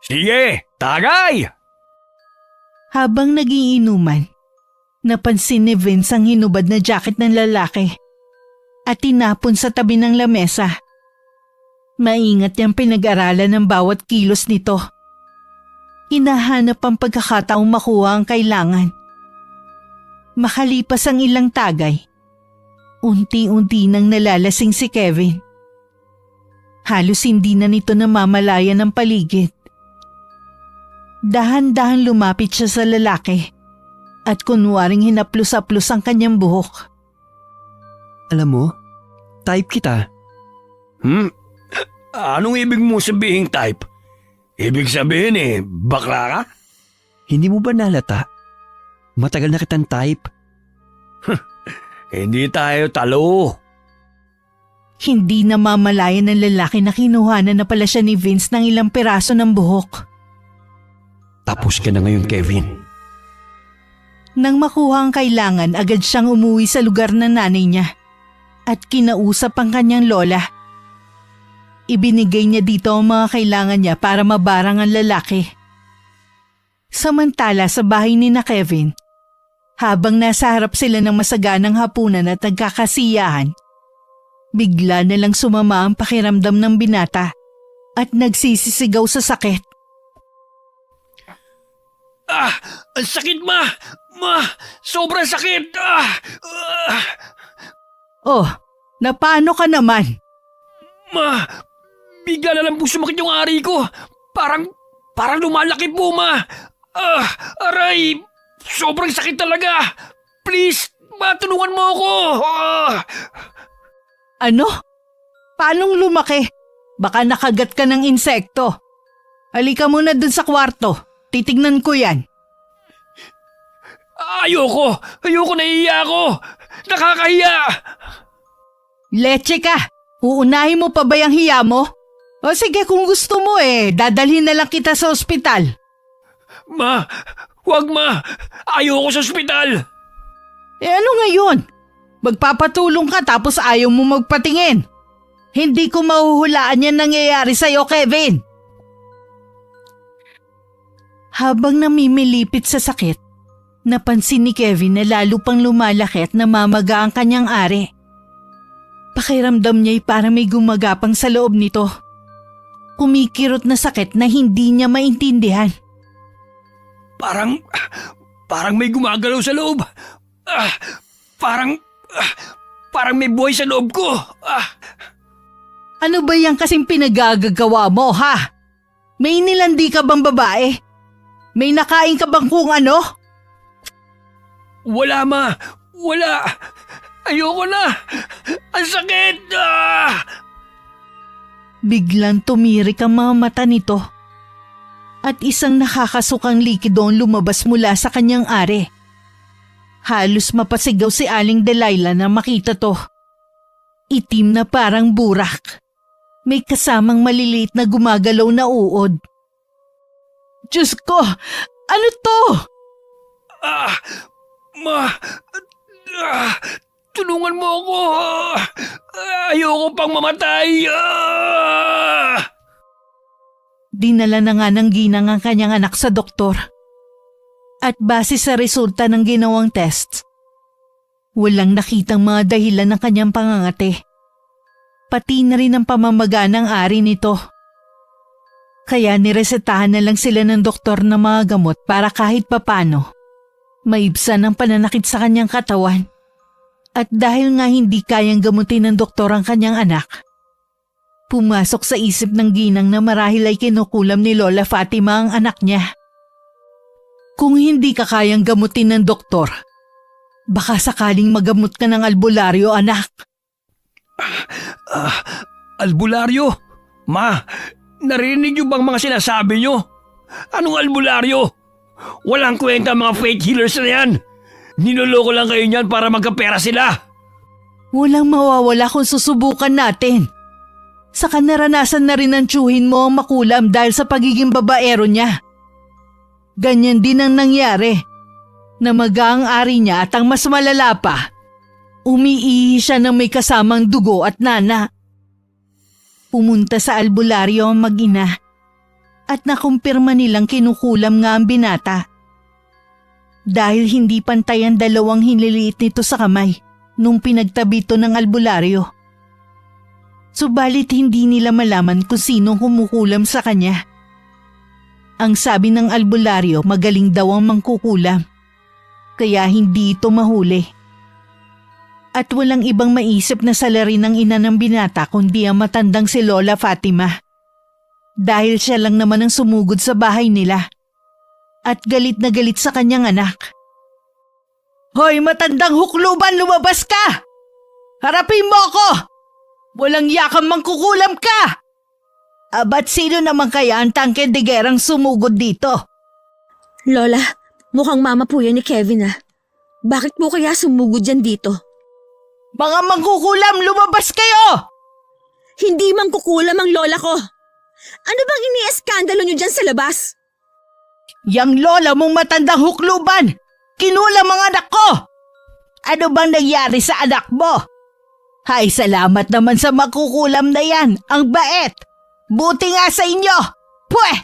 Sige, tagay! Habang nagiinuman, napansin ni Vince ang hinubad na jacket ng lalaki at tinapon sa tabi ng lamesa. Maingat niyang pinag-aralan ng bawat kilos nito. Hinahanap ang pagkakataong makuha ang kailangan. Makalipas ang ilang tagay, unti-unti nang nalalasing si Kevin. Halos hindi na nito namamalayan ng paligid. Dahan-dahan lumapit siya sa lalaki at kunwaring hinaplos-aplos ang kanyang buhok. Alam mo, type kita. Anong ibig mo sabihin type? Ibig sabihin bakla ka? Hindi mo ba nalata? Matagal na kitang type. Hindi tayo talo. Hindi namamalayan ng lalaki na kinuhanan na pala siya ni Vince ng ilang piraso ng buhok. Tapos ka na ngayon, Kevin. Nang makuha ang kailangan, agad siyang umuwi sa lugar ng nanay niya at kinausap ang kanyang lola. Ibinigay niya dito ang mga kailangan niya para mabarang ang lalaki. Samantala sa bahay ni na Kevin, habang nasa harap sila ng masaganang hapunan at nagkakasiyahan, bigla na lang sumama ang pakiramdam ng binata at nagsisisigaw sa sakit. Ang sakit ma! Ma! Sobrang sakit! Oh, napaano ka naman? Ma! Bigla na lang po sumakit yung ari ko. Parang Parang lumalaki po, Ma. Aray! Sobrang sakit talaga! Please, matulungan mo ako! Ano? Paanong lumaki? Baka nakagat ka ng insekto. Halika muna dun sa kwarto. Titignan ko yan. Ayoko! Ayoko, nahihiya ako! Nakakahiya! Leche ka! Uunahin mo pa ba yung hiya mo? O sige, kung gusto mo dadalhin na lang kita sa ospital. Ma! Wag, Ma! Ayoko sa ospital! Ano ngayon? Magpapatulong ka tapos ayaw mo magpatingin. Hindi ko mahuhulaan yan nangyayari sa'yo, Kevin. Habang namimilipit sa sakit, napansin ni Kevin na lalo pang lumalaki at namamaga ang kanyang ari. Pakiramdam niya'y parang may gumagapang sa loob nito. Kumikirot na sakit na hindi niya maintindihan. Parang may gumagalaw sa loob. Parang may buhay sa loob ko. Ano ba yan kasing pinagagagawa mo, ha? May nilandi ka bang babae? May nakain ka bang kung ano? Wala, Ma. Wala. Ayoko na. Ang sakit. Biglang tumirik ang mga mata nito at isang nakakasukang likido ang lumabas mula sa kanyang ari. Halos mapasigaw si Aling Delilah na makita to. Itim na parang burak. May kasamang maliliit na gumagalaw na uod. Diyos ko! Ano to? Ma! Tulungan mo ako! Ayoko pang mamatay! Dinala na nga ng ginang ang kanyang anak sa doktor. At base sa resulta ng ginawang test, walang nakitang mga dahilan ng kanyang pangangate. Pati na rin ang pamamaga ng ari nito. Kaya niresetahan na lang sila ng doktor ng mga gamot para kahit papano maibsan ang pananakit sa kanyang katawan. At dahil nga hindi kayang gamutin ng doktor ang kanyang anak, pumasok sa isip ng ginang na marahil ay kinukulam ni Lola Fatima ang anak niya. Kung hindi ka kayang gamutin ng doktor, baka sakaling magamot ka ng albularyo, anak. Albularyo? Ma, narinig niyo bang mga sinasabi niyo? Anong albularyo? Walang kwenta mga faith healers na yan. Niloloko lang kayo niyan para magkapera sila. Walang mawawala kung susubukan natin. Saka naranasan na rin ng tiyuhin mo ang makulam dahil sa pagiging babaero niya. Ganyan din ang nangyari. Namaga ang ari niya at ang mas malala pa, umiihi siya ng may kasamang dugo at nana. Pumunta sa albularyo ang mag-ina at nakumpirma nilang kinukulam nga ang binata. Dahil hindi pantay ang dalawang hinliliit nito sa kamay nung pinagtabi ito ng albularyo. Subalit hindi nila malaman kung sinong kumukulam sa kanya. Ang sabi ng albularyo, magaling daw ang mangkukulam, kaya hindi ito mahuli. At walang ibang maisip na salarin ng ina ng binata kundi ang matandang si Lola Fatima. Dahil siya lang naman ang sumugod sa bahay nila. At galit na galit sa kanyang anak. Hoy, matandang hukluban, lumabas ka! Harapin mo ako! Walang yakang mangkukulam ka! Abat sino naman kaya ang tangke-degerang sumugod dito? Lola, mukhang mama po yan ni Kevin Bakit po kaya sumugod yan dito? Mga mangkukulam, lumabas kayo! Hindi mang kukulam ang lola ko. Ano bang inieskandalo niyo dyan sa labas? Yang lola mong matandang hukluban, kinulam ang anak ko! Ano bang nangyari sa anak mo? Hay, salamat naman sa makukulam na yan, ang bait! Buti nga sa inyo! Pweh!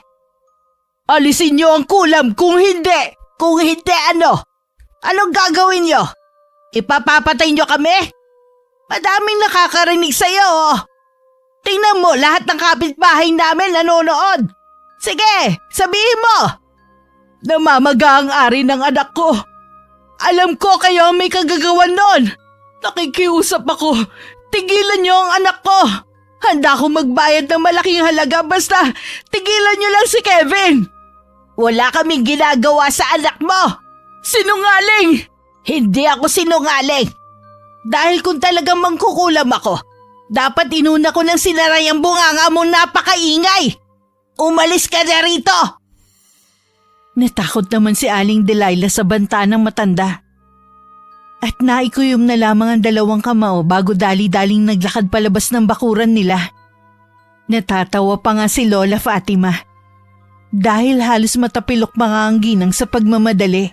Alisin niyo ang kulam kung hindi! Kung hindi ano? Anong gagawin niyo? Ipapapatay niyo kami? Madaming nakakarinig sa'yo Tingnan mo, lahat ng kapitbahay namin nanonood. Sige, sabihin mo! Namamaga ang ari ng anak ko. Alam ko kayo ang may kagagawan noon. Nakikiusap ako. Tigilan niyo ang anak ko. Handa akong magbayad ng malaking halaga basta tigilan niyo lang si Kevin. Wala kaming ginagawa sa anak mo. Sinungaling! Hindi ako sinungaling. Dahil kung talagang mangkukulam ako, dapat inuna ko ng sinaray ang bunganga mong napakaingay. Umalis ka na rito! Natakot naman si Aling Delilah sa banta ng matanda. At naikuyom na lamang ang dalawang kamao bago dali-daling naglakad palabas ng bakuran nila. Natatawa pa nga si Lola Fatima dahil halos matapilok mga ang ginang sa pagmamadali.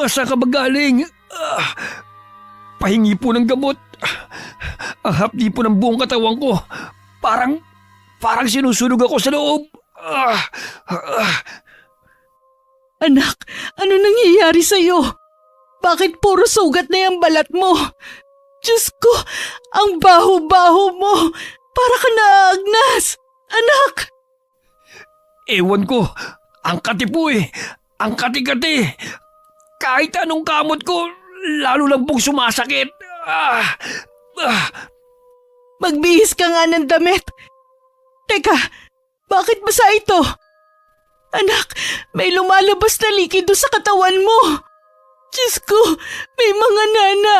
Saan ka ba galing? Pahingi po ng gamot. Ang hapdi po ng buong katawan ko. Parang sinusunog ako sa loob. Anak, ano nangyayari sa'yo? Bakit puro sugat na yung balat mo? Diyos ko, ang baho-baho mo. Para ka naagnas. Anak! Ewan ko. Ang kati po eh. Ang kati-kati. Kahit anong kamot ko, lalo lang pong sumasakit. Magbihis ka nga ng damit. Teka, bakit basa ito? Anak, may lumalabas na likido sa katawan mo. Diyos ko, may mga nana.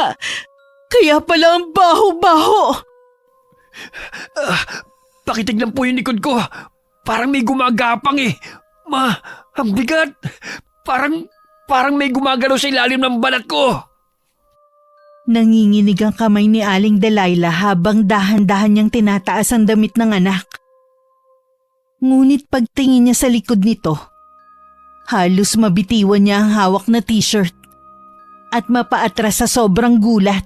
Kaya pala ang baho-baho. Pakitignan po yung likod ko. Parang may gumagapang eh. Ang bigat. Parang may gumagalaw sa ilalim ng balat ko. Nanginginig ang kamay ni Aling Delilah habang dahan-dahan niyang tinataas ang damit ng anak. Ngunit pagtingin niya sa likod nito, halos mabitiwan niya ang hawak na t-shirt at mapaatras sa sobrang gulat.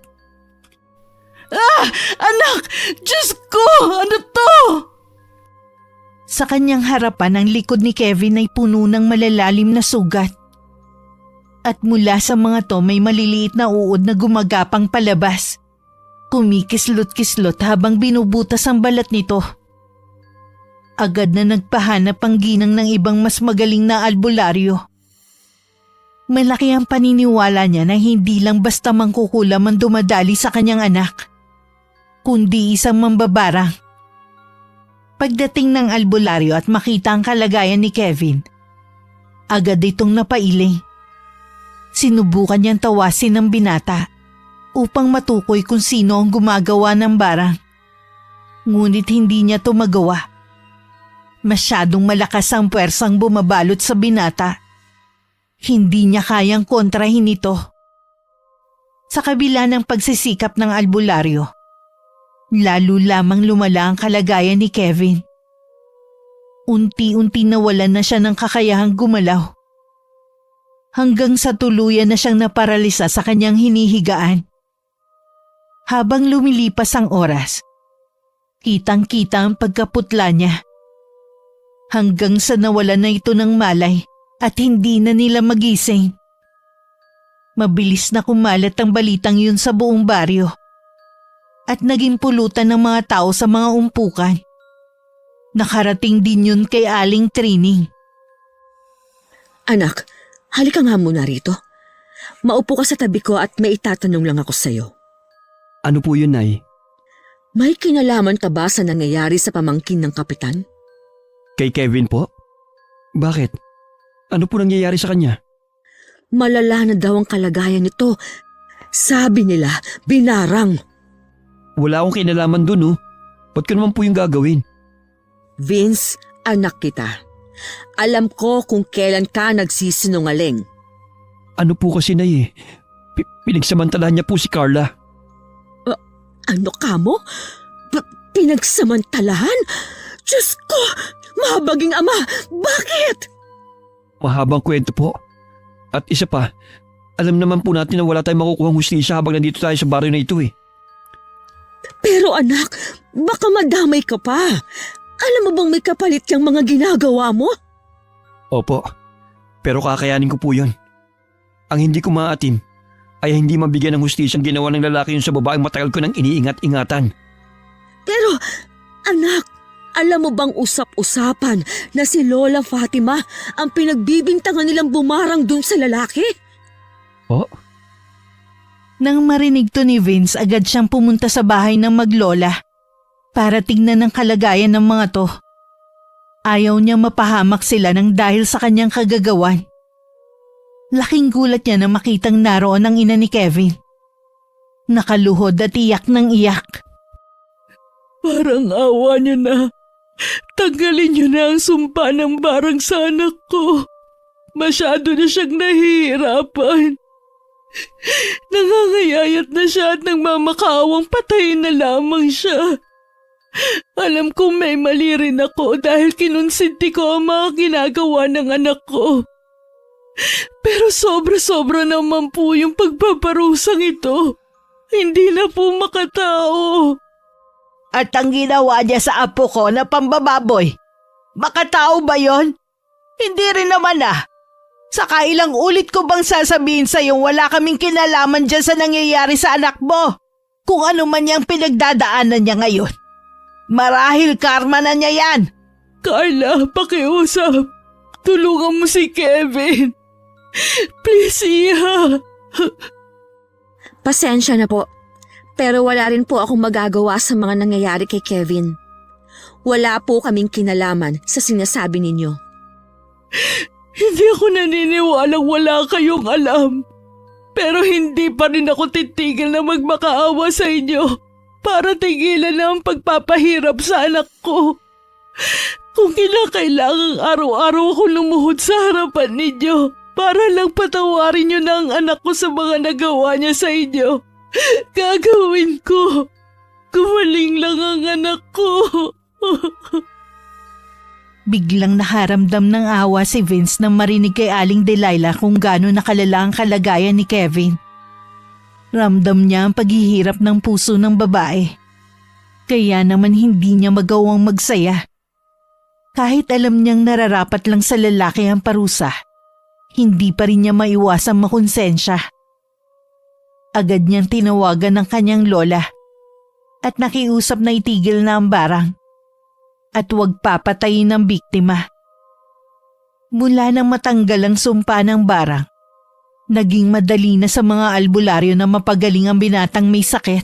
Anak! Diyos ko! Ano to? Sa kanyang harapan, ang likod ni Kevin ay puno ng malalalim na sugat. At mula sa mga to may maliliit na uod na gumagapang palabas. Kumikislot-kislot habang binubutas ang balat nito. Agad na nagpahanap ang ginang ng ibang mas magaling na albularyo. Malaki ang paniniwala niya na hindi lang basta mangkukulam ang dumadali sa kanyang anak, kundi isang mambabarang. Pagdating ng albularyo at makita ang kalagayan ni Kevin, agad itong napailing. Sinubukan niyang tawasin ng binata upang matukoy kung sino ang gumagawa ng barang. Ngunit hindi niya ito magawa. Masyadong malakas ang puwersang bumabalot sa binata. Hindi niya kayang kontrahin ito. Sa kabila ng pagsisikap ng albularyo, lalo lamang lumala ang kalagayan ni Kevin. Unti-unti nawalan na siya ng kakayahang gumalaw. Hanggang sa tuluyan na siyang naparalisa sa kanyang hinihigaan. Habang lumilipas ang oras, kitang-kita ang pagkaputla niya. Hanggang sa nawalan na ito ng malay at hindi na nila magising. Mabilis na kumalat ang balitang yun sa buong baryo at naging pulutan ng mga tao sa mga umpukan. Nakarating din yun kay Aling Trining. Anak, halika nga muna rito. Maupo ka sa tabi ko at may itatanong lang ako sa'yo. Ano po yun, Nay? May kinalaman ka ba sa nangyayari sa pamangkin ng kapitan? Kay Kevin po? Bakit? Ano po nangyayari sa kanya? Malala na daw ang kalagayan nito. Sabi nila, binarang. Wala akong kinalaman dun, oh. Ba't ko naman po yung gagawin? Vince, anak kita. Alam ko kung kailan ka nagsisinungaling. Ano po kasi, Nay, eh? Pinagsamantalahan niya po si Carla. Ano ka mo? Pinagsamantalahan? Diyos ko! Mahabaging ama! Bakit? Mahabang kwento po. At isa pa, alam naman po natin na wala tayong makukuhang hustisya habang nandito tayo sa baryo na ito eh. Pero anak, baka madamay ka pa. Alam mo bang may kapalit yung mga ginagawa mo? Opo, pero kakayanin ko po yun. Ang hindi ko maatim ay hindi mabigyan ng hustisyang ginawa ng lalaki yun sa babaeng matagal ko nang iniingat-ingatan. Pero, anak, alam mo bang usap-usapan na si Lola Fatima ang pinagbibintangan nilang bumarang dun sa lalaki? Oh? Nang marinig to ni Vince, agad siyang pumunta sa bahay ng maglola para tignan ang kalagayan ng mga to. Ayaw niyang mapahamak sila ng dahil sa kanyang kagagawan. Laking gulat niya na makitang naroon ang ina ni Kevin. Nakaluhod at iyak ng iyak. Parang awa niyo na. Tanggalin niyo na ang sumpa ng barang sa anak ko. Masyado na siyang nahihirapan. Nangangayayat na siya at nagmamakawang patayin na lamang siya. Alam kong may mali rin ako dahil kinonsinti ko ang mga ginagawa ng anak ko. Pero sobra-sobra naman po yung pagpaparusang ito. Hindi na po makatao. At ang ginawa niya sa apo ko na pambababoy, makatao ba yon? Hindi rin naman ah. Saka ilang ulit ko bang sasabihin sa'yo wala kaming kinalaman dyan sa nangyayari sa anak mo? Kung ano man yung pinagdadaanan niya ngayon. Marahil karma na niya yan. Carla, pakiusap. Tulungan mo si Kevin. Please, Iha. Pasensya na po. Pero wala rin po akong magagawa sa mga nangyayari kay Kevin. Wala po kaming kinalaman sa sinasabi ninyo. Hindi ako naniniwalang wala kayong alam. Pero hindi pa rin ako titigil na magmakaawa sa inyo para tigilan na ang pagpapahirap sa anak ko. Kung kinakailangang araw-araw ako lumuhod sa harapan ninyo para lang patawarin niyo na ang anak ko sa mga nagawa niya sa inyo, gagawin ko. Gumaling lang ang anak ko. Biglang nakaramdam ng awa si Vince nang marinig kay Aling Delilah kung gaano nakalala ang kalagayan ni Kevin. Ramdam niya ang paghihirap ng puso ng babae. Kaya naman hindi niya magawang magsaya. Kahit alam niyang nararapat lang sa lalaki ang parusa, hindi pa rin niya maiwasang makonsensya. Agad niyang tinawagan ng kanyang lola at nakiusap na itigil na ang barang at huwag papatayin ng biktima. Mula nang matanggal ang sumpa ng barang, naging madali na sa mga albularyo na mapagaling ang binatang may sakit.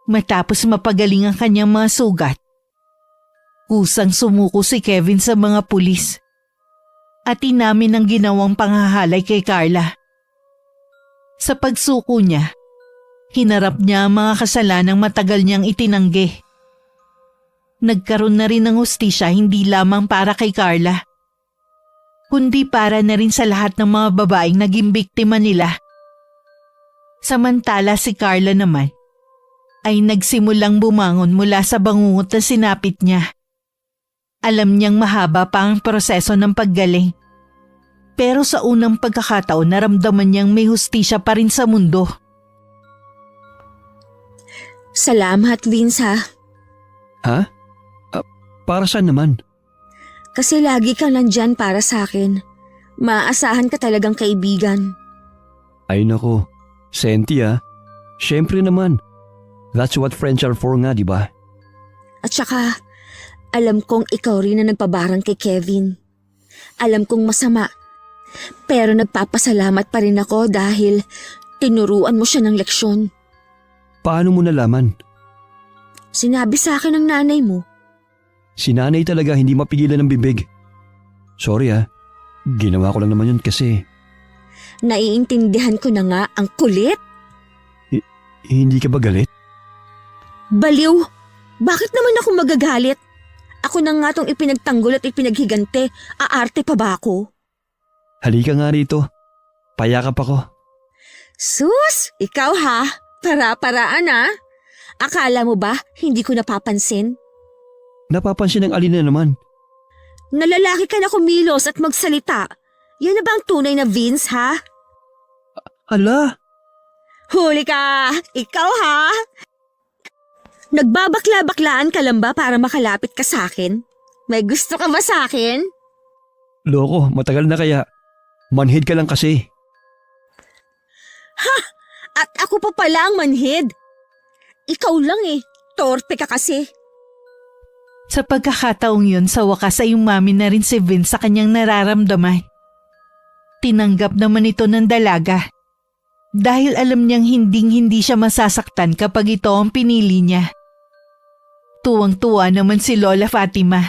Matapos mapagaling ang kanyang mga sugat, kusang sumuko si Kevin sa mga pulis at inamin ang ginawang panghahalay kay Carla. Sa pagsuko niya, hinarap niya ang mga kasalanang matagal niyang itinanggi. Nagkaroon na rin ng hustisya hindi lamang para kay Carla, kundi para na rin sa lahat ng mga babaeng naging biktima nila. Samantala si Carla naman ay nagsimulang bumangon mula sa bangungot na sinapit niya. Alam niyang mahaba pa ang proseso ng paggaling. Pero sa unang pagkakataon naramdaman niyang may hustisya pa rin sa mundo. Salamat, Vince ha. Ha? Para saan naman? Kasi lagi kang nandyan para sa akin. Maaasahan ka talagang kaibigan. Ay nako, Senti ah. Siyempre naman. That's what friends are for nga, di ba? At saka, alam kong ikaw rin na nagpabarang kay Kevin. Alam kong masama. Pero nagpapasalamat pa rin ako dahil tinuruan mo siya ng leksyon. Paano mo nalaman? Sinabi sa akin ng nanay mo. Si nanay talaga hindi mapigilan ng bibig. Sorry ah. Ginawa ko lang naman yun kasi Naiintindihan ko na nga ang kulit. hindi ka ba galit? Baliw! Bakit naman ako magagalit? Ako na nga tong ipinagtanggol at ipinaghigante. Aarte pa ba ako? Halika nga rito. Payakap ako. Sus! Ikaw ha? Para-paraan ha? Akala mo ba hindi ko napapansin? Napapansin ng alin na naman. Nalalaki ka na kumilos at magsalita. Yan na ba ang tunay na Vince ha? Ala! Huli ka! Ikaw ha? Nagbabakla-baklaan ka lang ba para makalapit ka sa akin? May gusto ka ba sa akin? Loko, matagal na kaya. Manhid ka lang kasi. At ako pa pala ang manhid. Ikaw lang eh. Torpe ka kasi. Sa pagkakataong yun, sa wakas ay umamin na rin si Vince sa kanyang nararamdaman. Tinanggap naman ito ng dalaga dahil alam niyang hindi siya masasaktan kapag ito ang pinili niya. Tuwang-tuwa naman si Lola Fatima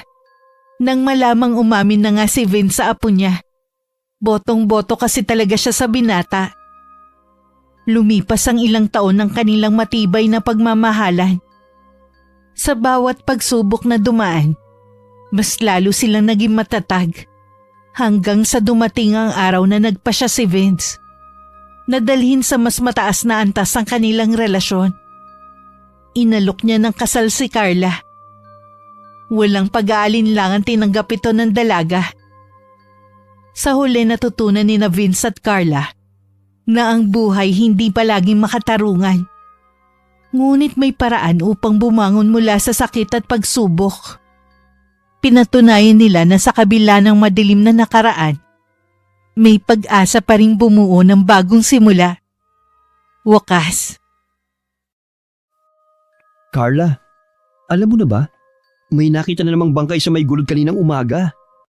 nang malamang umamin na nga si Vince sa apo niya. Botong-boto kasi talaga siya sa binata. Lumipas ang ilang taon ng kanilang matibay na pagmamahalan. Sa bawat pagsubok na dumaan, mas lalo silang naging matatag hanggang sa dumating ang araw na nagpa siya si Vince. Nadalhin sa mas mataas na antas ang kanilang relasyon. Inalok niya ng kasal si Carla. Walang pag-aalinlangan tinanggap ito ng dalaga. Sa huli natutunan ni na Vince at Carla na ang buhay hindi palaging makatarungan. Ngunit may paraan upang bumangon mula sa sakit at pagsubok. Pinatunayan nila na sa kabila ng madilim na nakaraan, may pag-asa pa ring bumuo ng bagong simula. Wakas. Carla, alam mo na ba? May nakita na namang bangkay sa may gulod kaninang umaga.